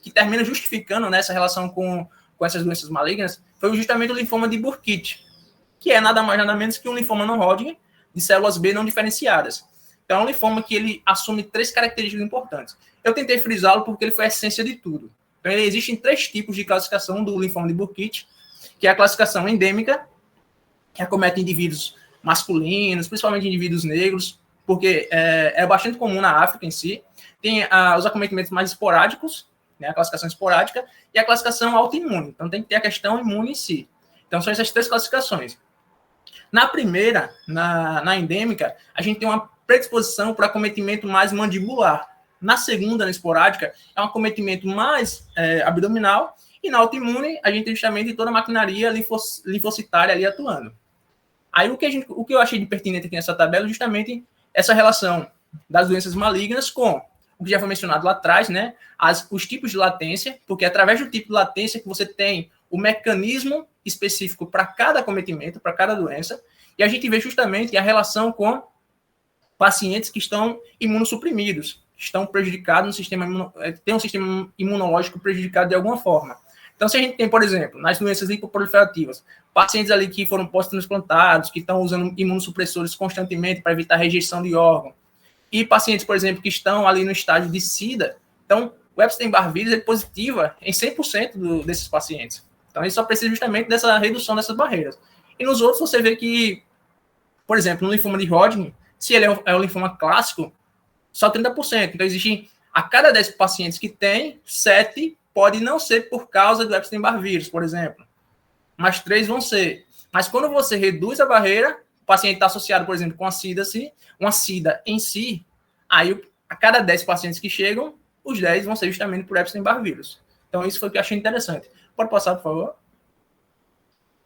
Speaker 7: que termina justificando, né, essa relação com essas doenças malignas, foi justamente o linfoma de Burkitt, que é nada mais nada menos que um linfoma não-Hodgkin de células B não diferenciadas. Então, é um linfoma que ele assume 3 características importantes. Eu tentei frisá-lo porque ele foi a essência de tudo. Então, existem 3 tipos de classificação do linfoma de Burkitt, que é a classificação endêmica, que acomete indivíduos masculinos, principalmente indivíduos negros, porque é bastante comum na África em si. Tem os acometimentos mais esporádicos, né, a classificação esporádica, e a classificação autoimune. Então, tem que ter a questão imune em si. Então, são essas 3 classificações. Na primeira, na endêmica, a gente tem uma predisposição para acometimento mais mandibular. Na segunda, na esporádica, é um acometimento mais abdominal. E na autoimune, a gente tem justamente toda a maquinaria linfocitária ali atuando. Aí, o que eu achei de pertinente aqui nessa tabela é justamente essa relação das doenças malignas com o que já foi mencionado lá atrás, né? Os tipos de latência, porque é através do tipo de latência que você tem o mecanismo específico para cada acometimento, para cada doença, e a gente vê justamente a relação com pacientes que estão imunossuprimidos, que estão prejudicados no sistema tem um sistema imunológico prejudicado de alguma forma. Então, se a gente tem, por exemplo, nas doenças lipoproliferativas, pacientes ali que foram pós-transplantados, que estão usando imunossupressores constantemente para evitar rejeição de órgão, e pacientes, por exemplo, que estão ali no estágio de SIDA, então, o Epstein-Barr vírus é positiva em 100% desses pacientes. Então, ele só precisa justamente dessa redução dessas barreiras. E nos outros, você vê que, por exemplo, no linfoma de Hodgkin, se ele é um linfoma clássico, só 30%. Então, existem, a cada 10 pacientes que tem, 7 pode não ser por causa do Epstein-Barr vírus, por exemplo. Mas 3 vão ser. Mas quando você reduz a barreira, o paciente está associado, por exemplo, com a SIDA, uma SIDA em si, aí a cada 10 pacientes que chegam, os 10 vão ser justamente por Epstein-Barr vírus. Então, isso foi o que eu achei interessante. Pode passar, por favor?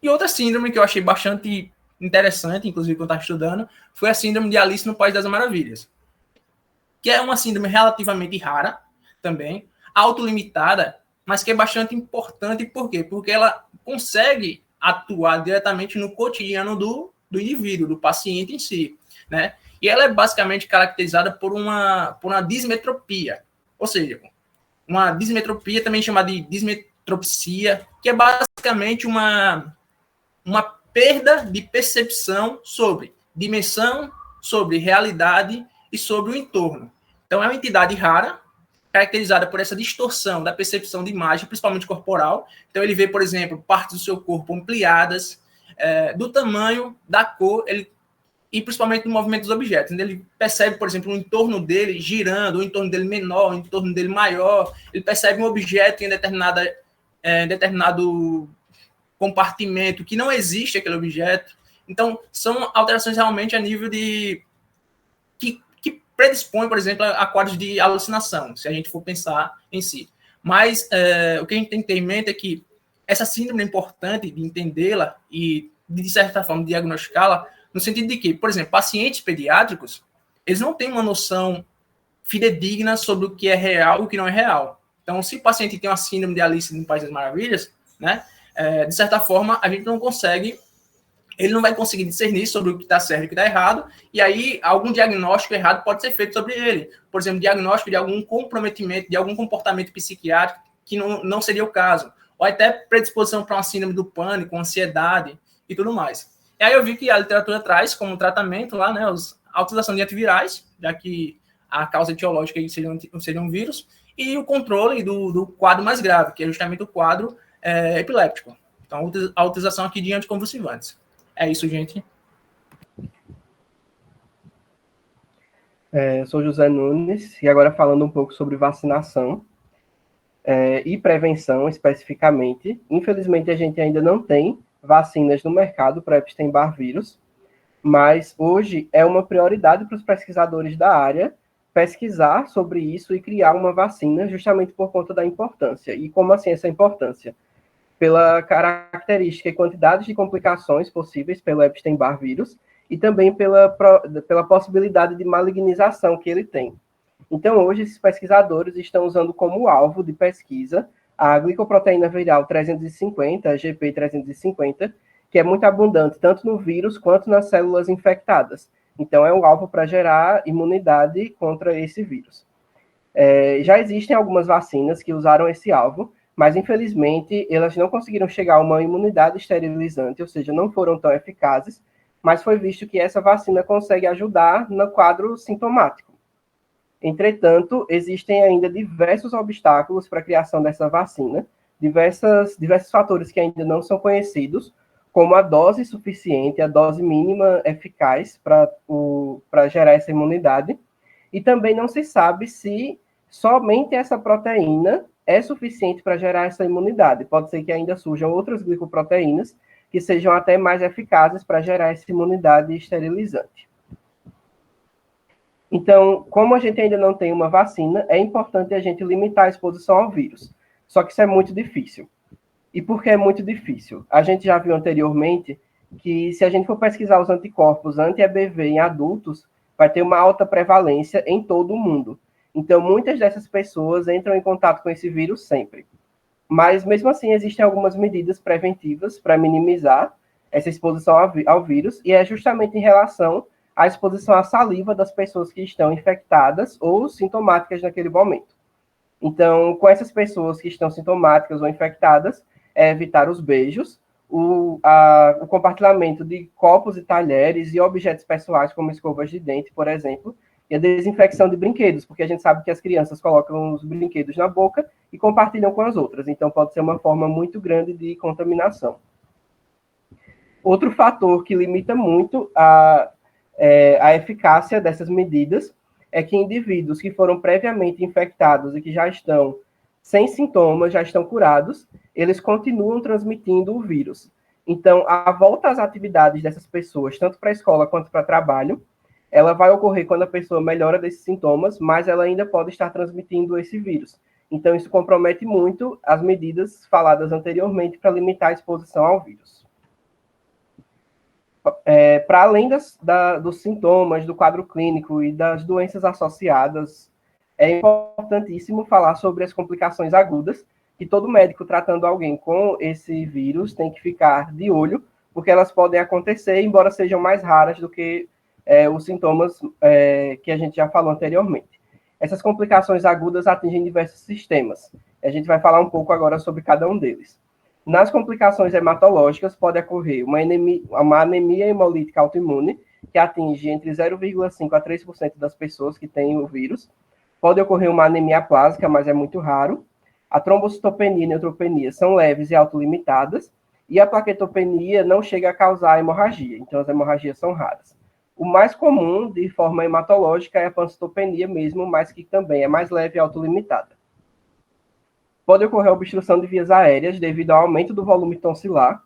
Speaker 7: E outra síndrome que eu achei bastante interessante, inclusive quando eu estava estudando, foi a síndrome de Alice no País das Maravilhas, que é uma síndrome relativamente rara também, autolimitada, mas que é bastante importante. Por quê? Porque ela consegue atuar diretamente no cotidiano do indivíduo, do paciente em si, né? E ela é basicamente caracterizada por uma dismetropia, ou seja, uma dismetropia também chamada de dismetropsia, que é basicamente uma perda de percepção sobre dimensão, sobre realidade e sobre o entorno. Então, é uma entidade rara, caracterizada por essa distorção da percepção de imagem, principalmente corporal. Então, ele vê, por exemplo, partes do seu corpo ampliadas, do tamanho, da cor, e principalmente no movimento dos objetos. Ele percebe, por exemplo, o entorno dele girando, o entorno dele menor, o entorno dele maior. Ele percebe um objeto em determinado compartimento que não existe aquele objeto. Então, são alterações realmente a nível de que predispõe, por exemplo, a quadros de alucinação, se a gente for pensar em si. Mas o que a gente tem que ter em mente é que essa síndrome é importante de entendê-la e, de certa forma, diagnosticá-la, no sentido de que, por exemplo, pacientes pediátricos, eles não têm uma noção fidedigna sobre o que é real e o que não é real. Então, se o paciente tem uma síndrome de Alice no País das Maravilhas, né, de certa forma, a gente não consegue, ele não vai conseguir discernir sobre o que está certo e o que está errado, e aí algum diagnóstico errado pode ser feito sobre ele. Por exemplo, diagnóstico de algum comprometimento, de algum comportamento psiquiátrico que não seria o caso. Ou até predisposição para uma síndrome do pânico, ansiedade e tudo mais. E aí eu vi que a literatura traz como tratamento lá, né, a utilização de antivirais, já que a causa etiológica seria um vírus, e o controle do quadro mais grave, que é justamente o quadro epiléptico. Então, a utilização aqui de anticonvulsivantes. É isso, gente.
Speaker 8: Sou José Nunes, e agora falando um pouco sobre vacinação e prevenção, especificamente. Infelizmente, a gente ainda não tem vacinas no mercado para Epstein-Barr vírus, mas hoje é uma prioridade para os pesquisadores da área pesquisar sobre isso e criar uma vacina, justamente por conta da importância. E como assim essa importância? Pela característica e quantidade de complicações possíveis pelo Epstein-Barr vírus e também pela possibilidade de malignização que ele tem. Então, hoje, esses pesquisadores estão usando como alvo de pesquisa a glicoproteína viral 350, a GP350, que é muito abundante tanto no vírus quanto nas células infectadas. Então, é um alvo para gerar imunidade contra esse vírus. Já existem algumas vacinas que usaram esse alvo, mas, infelizmente, elas não conseguiram chegar a uma imunidade esterilizante, ou seja, não foram tão eficazes, mas foi visto que essa vacina consegue ajudar no quadro sintomático. Entretanto, existem ainda diversos obstáculos para a criação dessa vacina, diversos fatores que ainda não são conhecidos, como a dose suficiente, a dose mínima eficaz para gerar essa imunidade, e também não se sabe se somente essa proteína é suficiente para gerar essa imunidade. Pode ser que ainda surjam outras glicoproteínas que sejam até mais eficazes para gerar essa imunidade esterilizante. Então, como a gente ainda não tem uma vacina, é importante a gente limitar a exposição ao vírus. Só que isso é muito difícil. E por que é muito difícil? A gente já viu anteriormente que se a gente for pesquisar os anticorpos anti-EBV em adultos, vai ter uma alta prevalência em todo o mundo. Então, muitas dessas pessoas entram em contato com esse vírus sempre. Mas, mesmo assim, existem algumas medidas preventivas para minimizar essa exposição ao vírus, e é justamente em relação à exposição à saliva das pessoas que estão infectadas ou sintomáticas naquele momento. Então, com essas pessoas que estão sintomáticas ou infectadas, é evitar os beijos, o compartilhamento de copos e talheres e objetos pessoais, como escovas de dente, por exemplo, e a desinfecção de brinquedos, porque a gente sabe que as crianças colocam os brinquedos na boca e compartilham com as outras, então pode ser uma forma muito grande de contaminação. Outro fator que limita muito a eficácia dessas medidas é que indivíduos que foram previamente infectados e que já estão sem sintomas, já estão curados, eles continuam transmitindo o vírus. Então, a volta às atividades dessas pessoas, tanto para a escola quanto para trabalho, ela vai ocorrer quando a pessoa melhora desses sintomas, mas ela ainda pode estar transmitindo esse vírus. Então, isso compromete muito as medidas faladas anteriormente para limitar a exposição ao vírus. Para além dos sintomas, do quadro clínico e das doenças associadas, é importantíssimo falar sobre as complicações agudas, que todo médico tratando alguém com esse vírus tem que ficar de olho, porque elas podem acontecer, embora sejam mais raras do que os sintomas que a gente já falou anteriormente. Essas complicações agudas atingem diversos sistemas. A gente vai falar um pouco agora sobre cada um deles. Nas complicações hematológicas, pode ocorrer uma anemia hemolítica autoimune, que atinge entre 0,5% a 3% das pessoas que têm o vírus. Pode ocorrer uma anemia aplásica, mas é muito raro. A trombocitopenia e neutropenia são leves e autolimitadas. E a plaquetopenia não chega a causar hemorragia, então as hemorragias são raras. O mais comum, de forma hematológica, é a pancitopenia mesmo, mas que também é mais leve e autolimitada. Pode ocorrer obstrução de vias aéreas devido ao aumento do volume tonsilar,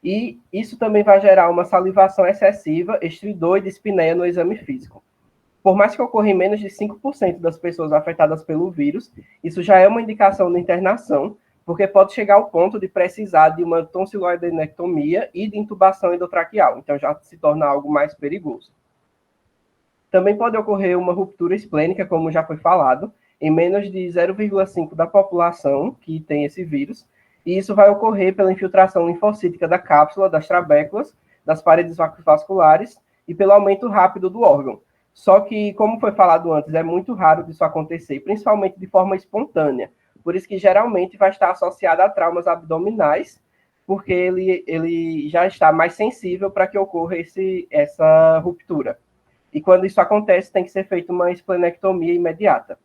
Speaker 8: e isso também vai gerar uma salivação excessiva, estridor e dispneia no exame físico. Por mais que ocorra em menos de 5% das pessoas afetadas pelo vírus, isso já é uma indicação de internação, porque pode chegar ao ponto de precisar de uma tonsiloadenectomia e de intubação endotraqueal, então já se torna algo mais perigoso. Também pode ocorrer uma ruptura esplênica, como já foi falado, em menos de 0,5% da população que tem esse vírus, e isso vai ocorrer pela infiltração linfocítica da cápsula, das trabéculas, das paredes vasculares e pelo aumento rápido do órgão. Só que, como foi falado antes, é muito raro disso acontecer, principalmente de forma espontânea. Por isso que geralmente vai estar associado a traumas abdominais, porque ele já está mais sensível para que ocorra essa ruptura. E quando isso acontece, tem que ser feita uma esplenectomia imediata.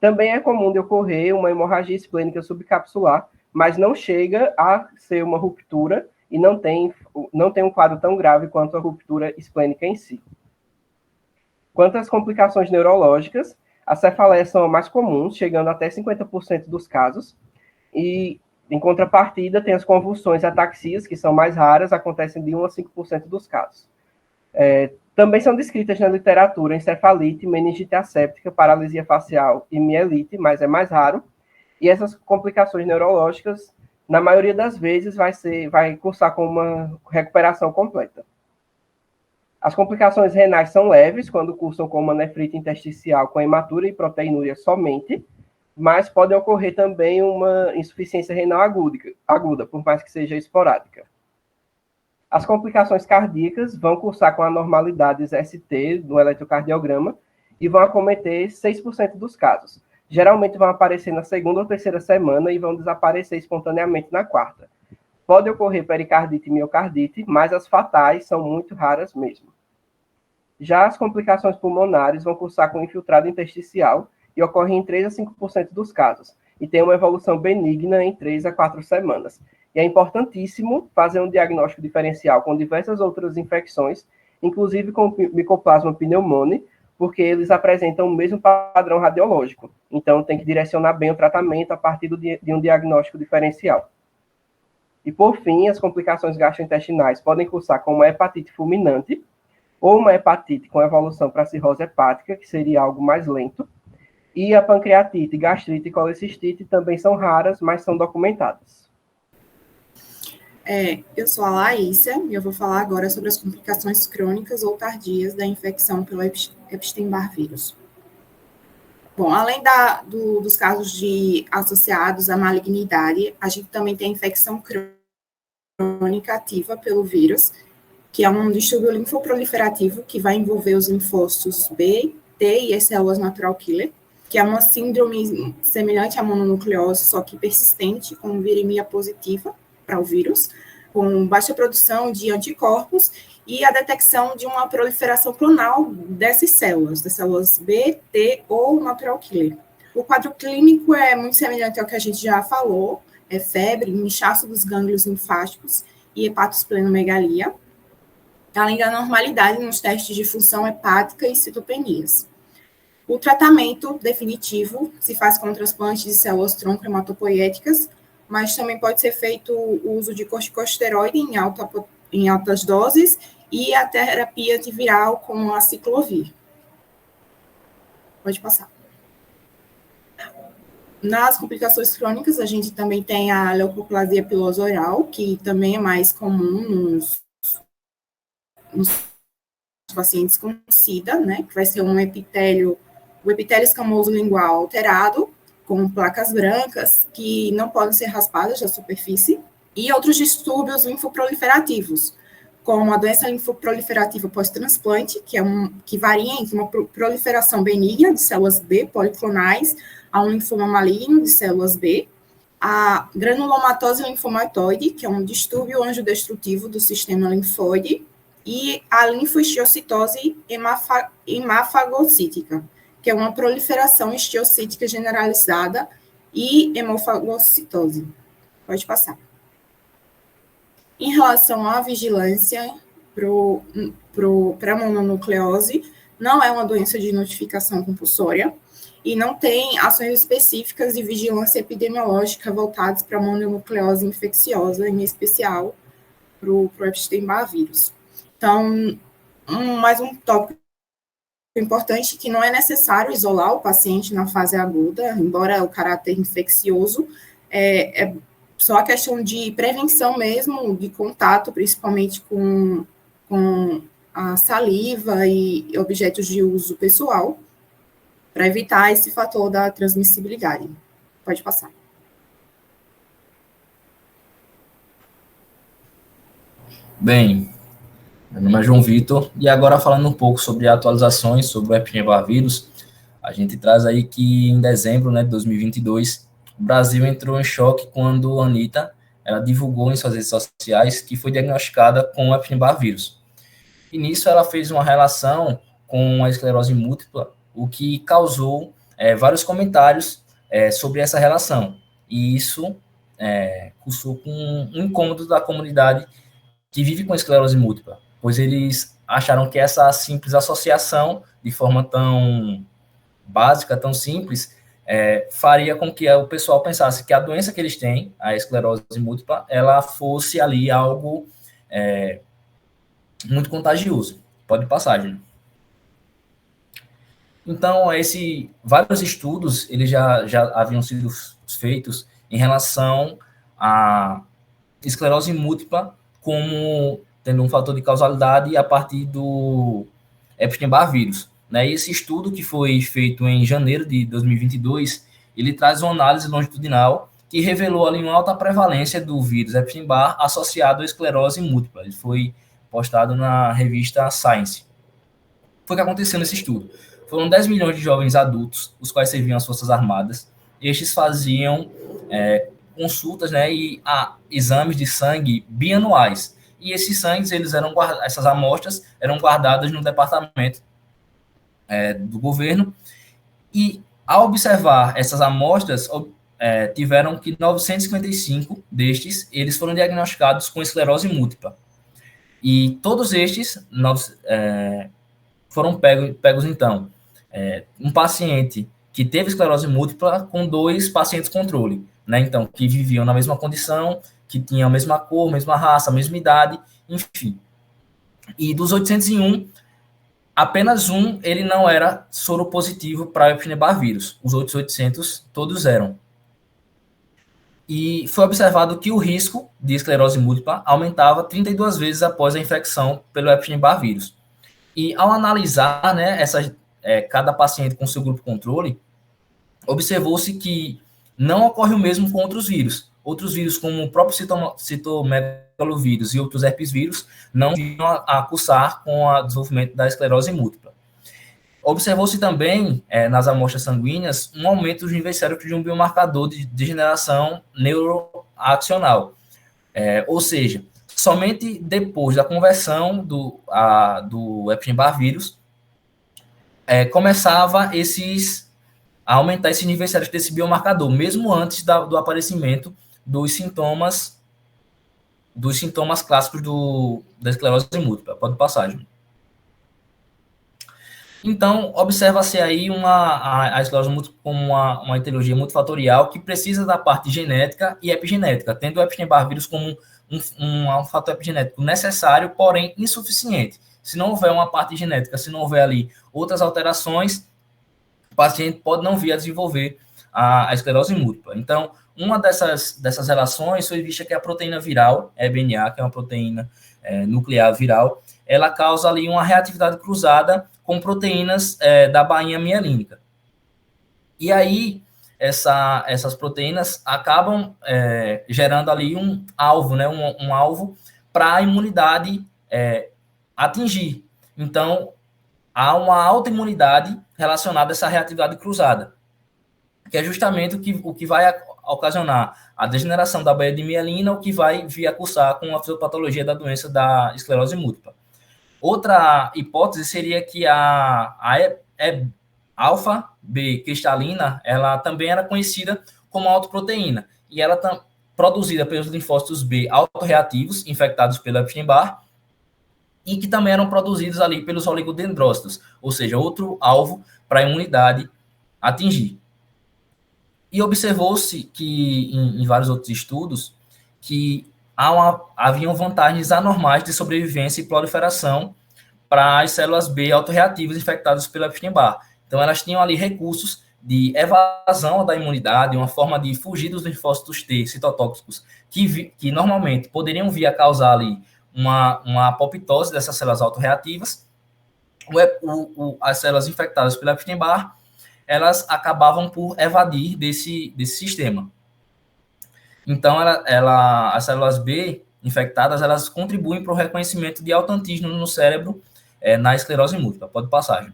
Speaker 8: Também é comum de ocorrer uma hemorragia esplênica subcapsular, mas não chega a ser uma ruptura e não tem um quadro tão grave quanto a ruptura esplênica em si. Quanto às complicações neurológicas, as cefaleias são mais comuns, chegando até 50% dos casos, e, em contrapartida, tem as convulsões e ataxias, que são mais raras, acontecem de 1 a 5% dos casos. Também são descritas na literatura encefalite, meningite asséptica, paralisia facial e mielite, mas é mais raro, e essas complicações neurológicas, na maioria das vezes, vai cursar com uma recuperação completa. As complicações renais são leves, quando cursam com uma nefrite intersticial com hematura e proteinúria somente, mas pode ocorrer também uma insuficiência renal aguda, por mais que seja esporádica. As complicações cardíacas vão cursar com anormalidades ST no eletrocardiograma e vão acometer 6% dos casos. Geralmente vão aparecer na segunda ou terceira semana e vão desaparecer espontaneamente na quarta. Pode ocorrer pericardite e miocardite, mas as fatais são muito raras mesmo. Já as complicações pulmonares vão cursar com infiltrado intersticial e ocorrem em 3 a 5% dos casos, e tem uma evolução benigna em 3 a 4 semanas. E é importantíssimo fazer um diagnóstico diferencial com diversas outras infecções, inclusive com Mycoplasma pneumoniae, porque eles apresentam o mesmo padrão radiológico. Então, tem que direcionar bem o tratamento a partir de um diagnóstico diferencial. E, por fim, as complicações gastrointestinais podem cursar com uma hepatite fulminante ou uma hepatite com evolução para cirrose hepática, que seria algo mais lento. E a pancreatite, gastrite e colecistite também são raras, mas são documentadas.
Speaker 9: Eu sou a Laísa e eu vou falar agora sobre as complicações crônicas ou tardias da infecção pelo Epstein-Barr vírus. Bom, além dos casos associados à malignidade, a gente também tem a infecção crônica ativa pelo vírus, que é um distúrbio linfoproliferativo que vai envolver os linfócitos B, T e as células natural killer, que é uma síndrome semelhante à mononucleose, só que persistente, com virimia positiva para o vírus, com baixa produção de anticorpos e a detecção de uma proliferação clonal dessas células, das células B, T ou natural killer. O quadro clínico é muito semelhante ao que a gente já falou, é febre, inchaço dos gânglios linfáticos e hepatosplenomegalia, além da normalidade nos testes de função hepática e citopenias. O tratamento definitivo se faz com transplante de células tronco hematopoiéticas, mas também pode ser feito o uso de corticosteroide em altas doses e a terapia antiviral com a ciclovir. Pode passar. Nas complicações crônicas, a gente também tem a leucoplasia pilosa oral, que também é mais comum nos pacientes com SIDA, né, que vai ser o epitélio escamoso lingual alterado, com placas brancas que não podem ser raspadas da superfície, e outros distúrbios linfoproliferativos, como a doença linfoproliferativa pós-transplante, que varia entre uma proliferação benigna de células B policlonais a um linfoma maligno de células B, a granulomatose linfomatoide, que é um distúrbio angiodestrutivo do sistema linfóide, e a linfohistiocytose hemafagocítica, que é uma proliferação histiocítica generalizada e hemofagocitose. Pode passar. Em relação à vigilância para a mononucleose, não é uma doença de notificação compulsória e não tem ações específicas de vigilância epidemiológica voltadas para a mononucleose infecciosa, em especial para o Epstein-Barr vírus. Então, mais um tópico importante que não é necessário isolar o paciente na fase aguda, embora o caráter infeccioso, é só a questão de prevenção mesmo, de contato, principalmente com a saliva e objetos de uso pessoal, para evitar esse fator da transmissibilidade. Pode passar.
Speaker 10: Bem, meu nome é João Vitor, e agora falando um pouco sobre atualizações sobre o Epstein-Barr vírus, a gente traz aí que em dezembro, né, de 2022, o Brasil entrou em choque quando a Anitta, ela divulgou em suas redes sociais que foi diagnosticada com o Epstein-Barr vírus. E nisso ela fez uma relação com a esclerose múltipla, o que causou vários comentários sobre essa relação. E isso cursou com um incômodo da comunidade que vive com esclerose múltipla, pois eles acharam que essa simples associação, de forma tão básica, tão simples, faria com que o pessoal pensasse que a doença que eles têm, a esclerose múltipla, ela fosse ali algo muito contagioso. Pode passar, gente. Então, vários estudos eles já haviam sido feitos em relação à esclerose múltipla como tendo um fator de causalidade a partir do Epstein-Barr vírus. Né? E esse estudo, que foi feito em janeiro de 2022, ele traz uma análise longitudinal que revelou ali uma alta prevalência do vírus Epstein-Barr associado à esclerose múltipla. Ele foi postado na revista Science. Foi o que aconteceu nesse estudo. Foram 10 milhões de jovens adultos, os quais serviam as Forças Armadas. Estes faziam consultas, né, e exames de sangue bianuais. E esses sangues, essas amostras eram guardadas no departamento do governo. E, ao observar essas amostras, tiveram que 955 destes, eles foram diagnosticados com esclerose múltipla. E todos estes foram pegos então, um paciente que teve esclerose múltipla com 2 pacientes controle, né? Então, que viviam na mesma condição, que tinham a mesma cor, mesma raça, a mesma idade, enfim. E dos 801, apenas um ele não era soropositivo para o Epstein-Barr vírus. Os outros 800 todos eram. E foi observado que o risco de esclerose múltipla aumentava 32 vezes após a infecção pelo Epstein-Barr vírus. E ao analisar, né, cada paciente com seu grupo controle, observou-se que não ocorre o mesmo com outros vírus. Outros vírus, como o próprio citomegalovírus e outros herpesvírus, não vinham a cursar com o desenvolvimento da esclerose múltipla. Observou-se também, nas amostras sanguíneas, um aumento dos níveis séricos de um biomarcador de degeneração neuroaxonal. Ou seja, somente depois da conversão do Epstein-Barr vírus, começava a aumentar esses níveis séricos desse biomarcador, mesmo antes do aparecimento dos sintomas clássicos da esclerose múltipla. Pode passar, Júlio. Então, observa-se aí a esclerose múltipla como uma etiologia multifatorial que precisa da parte genética e epigenética, tendo o Epstein-Barr vírus como um fator epigenético necessário, porém insuficiente. Se não houver uma parte genética, se não houver ali outras alterações, o paciente pode não vir a desenvolver a esclerose múltipla. Então, uma dessas relações foi vista que a proteína viral, EBNA, que é uma proteína nuclear viral, ela causa ali uma reatividade cruzada com proteínas da bainha mielínica. E aí, essas proteínas acabam gerando ali um alvo, né, um alvo para a imunidade atingir. Então, há uma autoimunidade relacionada a essa reatividade cruzada, que é justamente o que vai ocasionar a degeneração da baía de mielina, o que vai vir a cursar com a fisiopatologia da doença da esclerose múltipla. Outra hipótese seria que a alfa-B cristalina, ela também era conhecida como autoproteína, e ela produzida pelos linfócitos B autorreativos, infectados pelo Epstein-Barr, e que também eram produzidos ali pelos oligodendrócitos, ou seja, outro alvo para a imunidade atingir. E observou-se que, em vários outros estudos, que haviam vantagens anormais de sobrevivência e proliferação para as células B autorreativas infectadas pelo Epstein-Barr. Então, elas tinham ali recursos de evasão da imunidade, uma forma de fugir dos linfócitos T citotóxicos, que normalmente poderiam vir a causar ali uma apoptose dessas células autorreativas. As células infectadas pelo Epstein-Barr, elas acabavam por evadir desse sistema. Então, as células B infectadas, elas contribuem para o reconhecimento de autoantígeno no cérebro na esclerose múltipla. Pode passar, Ju.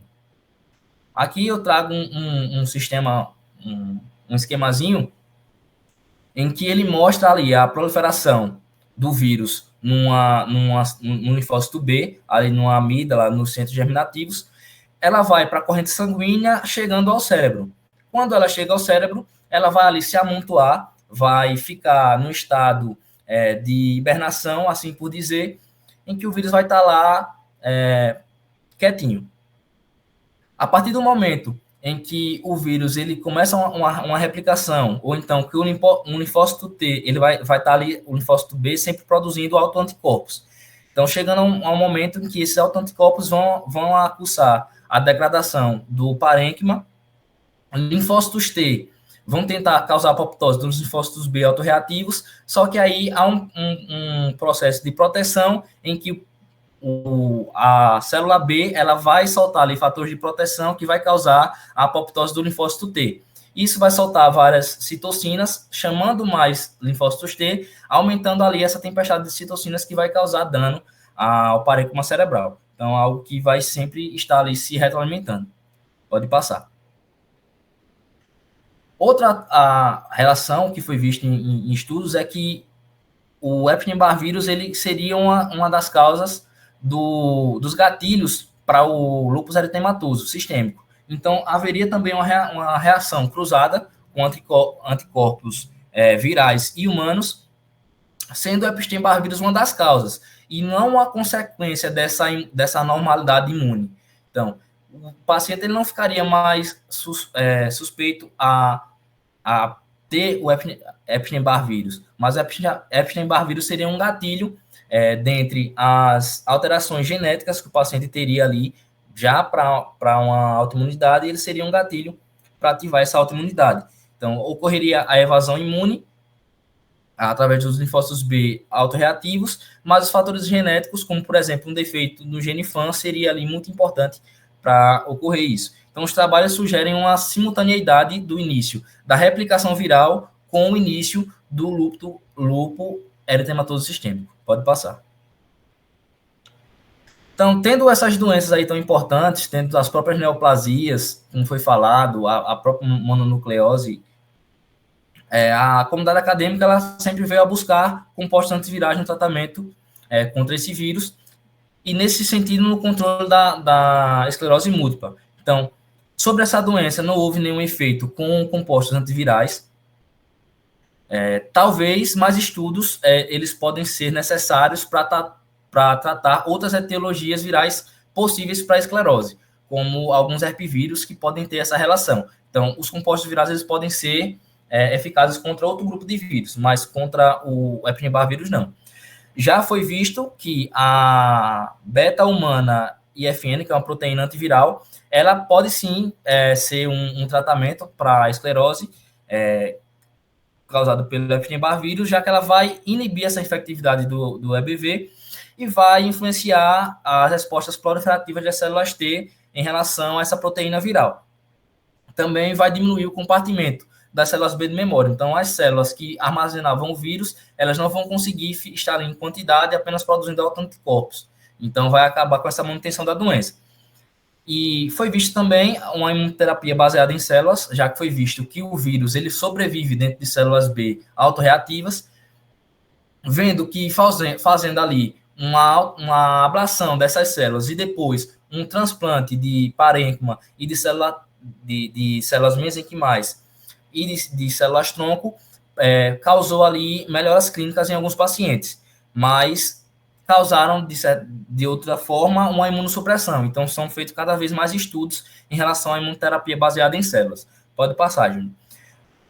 Speaker 10: Aqui eu trago um sistema, um esquemazinho, em que ele mostra ali a proliferação do vírus no linfócito B, ali numa amígdala, nos centros germinativos. Ela vai para a corrente sanguínea chegando ao cérebro. Quando ela chega ao cérebro, ela vai ali se amontoar vai ficar no estado de hibernação, assim por dizer, em que o vírus vai estar lá quietinho. A partir do momento em que o vírus ele começa uma replicação, ou então que o linfócito T ele vai estar ali, o linfócito B sempre produzindo autoanticorpos. Então, chegando a um momento em que esses autoanticorpos vão acusar a degradação do parênquima, linfócitos T vão tentar causar apoptose dos linfócitos B autorreativos, só que aí há um processo de proteção em que a célula B ela vai soltar ali fatores de proteção que vai causar a apoptose do linfócito T. Isso vai soltar várias citocinas, chamando mais linfócitos T, aumentando ali essa tempestade de citocinas que vai causar dano ao parênquima cerebral. Então, algo que vai sempre estar ali se retroalimentando. Pode passar. Outra relação que foi vista em estudos é que o Epstein-Barr vírus ele seria uma das causas dos gatilhos para o lúpus eritematoso sistêmico. Então, haveria também uma reação cruzada com anticorpos virais e humanos, sendo o Epstein-Barr vírus uma das causas, e não uma consequência dessa anormalidade imune. Então, o paciente ele não ficaria mais suspeito a ter o Epstein-Barr vírus, mas o Epstein-Barr vírus seria um gatilho dentre as alterações genéticas que o paciente teria ali já para uma autoimunidade, ele seria um gatilho para ativar essa autoimunidade. Então, ocorreria a evasão imune através dos linfócitos B autorreativos, mas os fatores genéticos, como, por exemplo, um defeito no gene FAN, seria ali muito importante para ocorrer isso. Então, os trabalhos sugerem uma simultaneidade do início da replicação viral com o início do lúpus eritematoso sistêmico. Pode passar. Então, tendo essas doenças aí tão importantes, tendo as próprias neoplasias, como foi falado, a própria mononucleose, a comunidade acadêmica ela sempre veio a buscar compostos antivirais no tratamento contra esse vírus, e nesse sentido, no controle da esclerose múltipla. Então, sobre essa doença, não houve nenhum efeito com compostos antivirais. Talvez mais estudos eles podem ser necessários para tratar outras etiologias virais possíveis para a esclerose, como alguns herpevírus que podem ter essa relação. Então, os compostos virais eles podem ser eficazes contra outro grupo de vírus, mas contra o Epstein-Barr vírus não. Já foi visto que a beta-humana IFN, que é uma proteína antiviral, ela pode sim ser um tratamento para a esclerose causado pelo Epstein-Barr vírus, já que ela vai inibir essa infectividade do EBV e vai influenciar as respostas proliferativas das células T em relação a essa proteína viral. Também vai diminuir o compartimento das células B de memória. Então, as células que armazenavam o vírus, elas não vão conseguir estar em quantidade apenas produzindo autoanticorpos. Então, vai acabar com essa manutenção da doença. E foi visto também uma imunoterapia baseada em células, já que foi visto que o vírus ele sobrevive dentro de células B autorreativas, vendo que fazendo ali uma ablação dessas células e depois um transplante de parênquima e de células mesenquimais e de células-tronco, causou ali melhoras clínicas em alguns pacientes, mas causaram, de outra forma, uma imunossupressão. Então, são feitos cada vez mais estudos em relação à imunoterapia baseada em células. Pode passar, Júnior.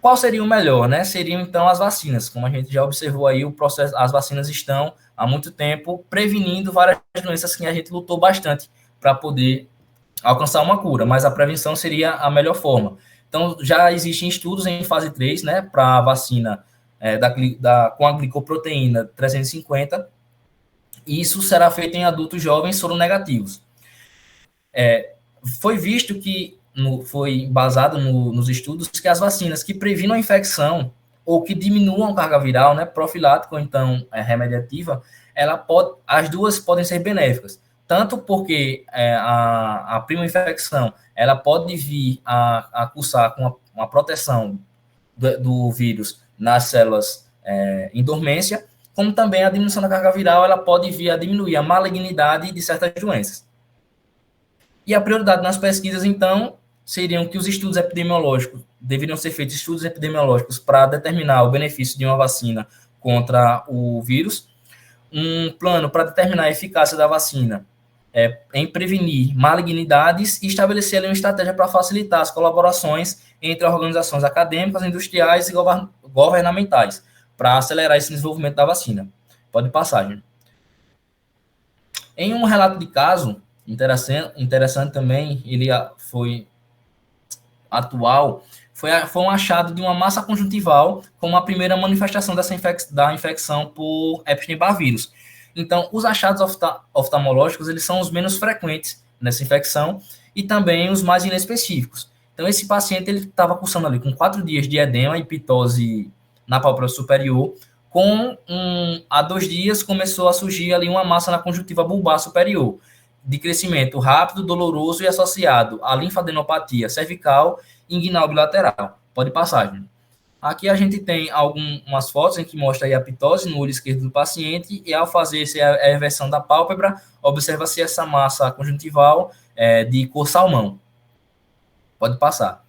Speaker 10: Qual seria o melhor, né? Seriam, então, as vacinas. Como a gente já observou aí, o processo, as vacinas estão, há muito tempo, prevenindo várias doenças que a gente lutou bastante para poder alcançar uma cura, mas a prevenção seria a melhor forma. Então, já existem estudos em fase 3, né, para a vacina com a glicoproteína 350, e isso será feito em adultos jovens soronegativos. Foi visto que, foi baseado nos estudos, que as vacinas que previnam a infecção ou que diminuam a carga viral, né, profilática ou então remediativa, as duas podem ser benéficas. Tanto porque a prima infecção ela pode vir a cursar com uma proteção do vírus nas células em dormência, como também a diminuição da carga viral ela pode vir a diminuir a malignidade de certas doenças. E a prioridade nas pesquisas, então, seriam que os estudos epidemiológicos, deveriam ser feitos estudos epidemiológicos para determinar o benefício de uma vacina contra o vírus, um plano para determinar a eficácia da vacina em prevenir malignidades e estabelecer ali uma estratégia para facilitar as colaborações entre organizações acadêmicas, industriais e governamentais, para acelerar esse desenvolvimento da vacina. Pode passar, gente. Em um relato de caso, interessante também, ele foi atual, foi um achado de uma massa conjuntival como a primeira manifestação da infecção por Epstein-Barr vírus. Então, os achados oftalmológicos, eles são os menos frequentes nessa infecção e também os mais inespecíficos. Então, esse paciente, ele estava cursando ali com 4 dias de edema e pitose na pálpebra superior, há 2 dias começou a surgir ali uma massa na conjuntiva bulbar superior, de crescimento rápido, doloroso e associado à linfadenopatia cervical e inguinal bilateral. Pode passar, gente. Aqui a gente tem algumas fotos em que mostra aí a pitose no olho esquerdo do paciente e ao fazer a eversão da pálpebra, observa-se essa massa conjuntival de cor salmão. Pode passar.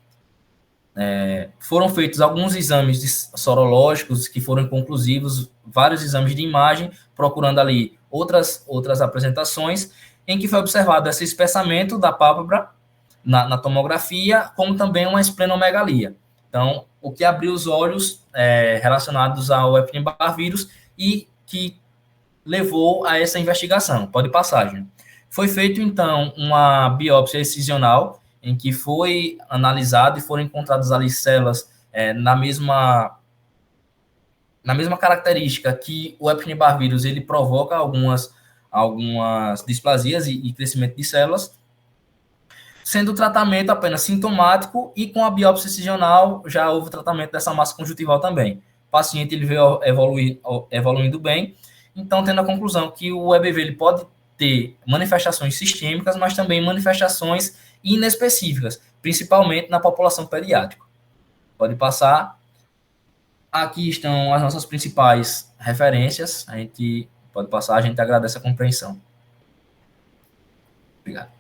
Speaker 10: Foram feitos alguns exames sorológicos que foram conclusivos, vários exames de imagem, procurando ali outras apresentações, em que foi observado esse espessamento da pálpebra na tomografia, como também uma esplenomegalia. Então, o que abriu os olhos relacionados ao Epstein-Barr vírus e que levou a essa investigação. Pode passar, gente. Foi feito, então, uma biópsia excisional, em que foi analisado e foram encontradas ali células na mesma característica que o Epstein-Barr vírus ele provoca algumas displasias e crescimento de células, sendo o tratamento apenas sintomático e com a biópsia excisional já houve tratamento dessa massa conjuntival também. O paciente ele veio evoluindo bem, então tendo a conclusão que o EBV ele pode ter manifestações sistêmicas, mas também manifestações inespecíficas, principalmente na população pediátrica. Pode passar. Aqui estão as nossas principais referências. A gente pode passar, a gente agradece a compreensão. Obrigado.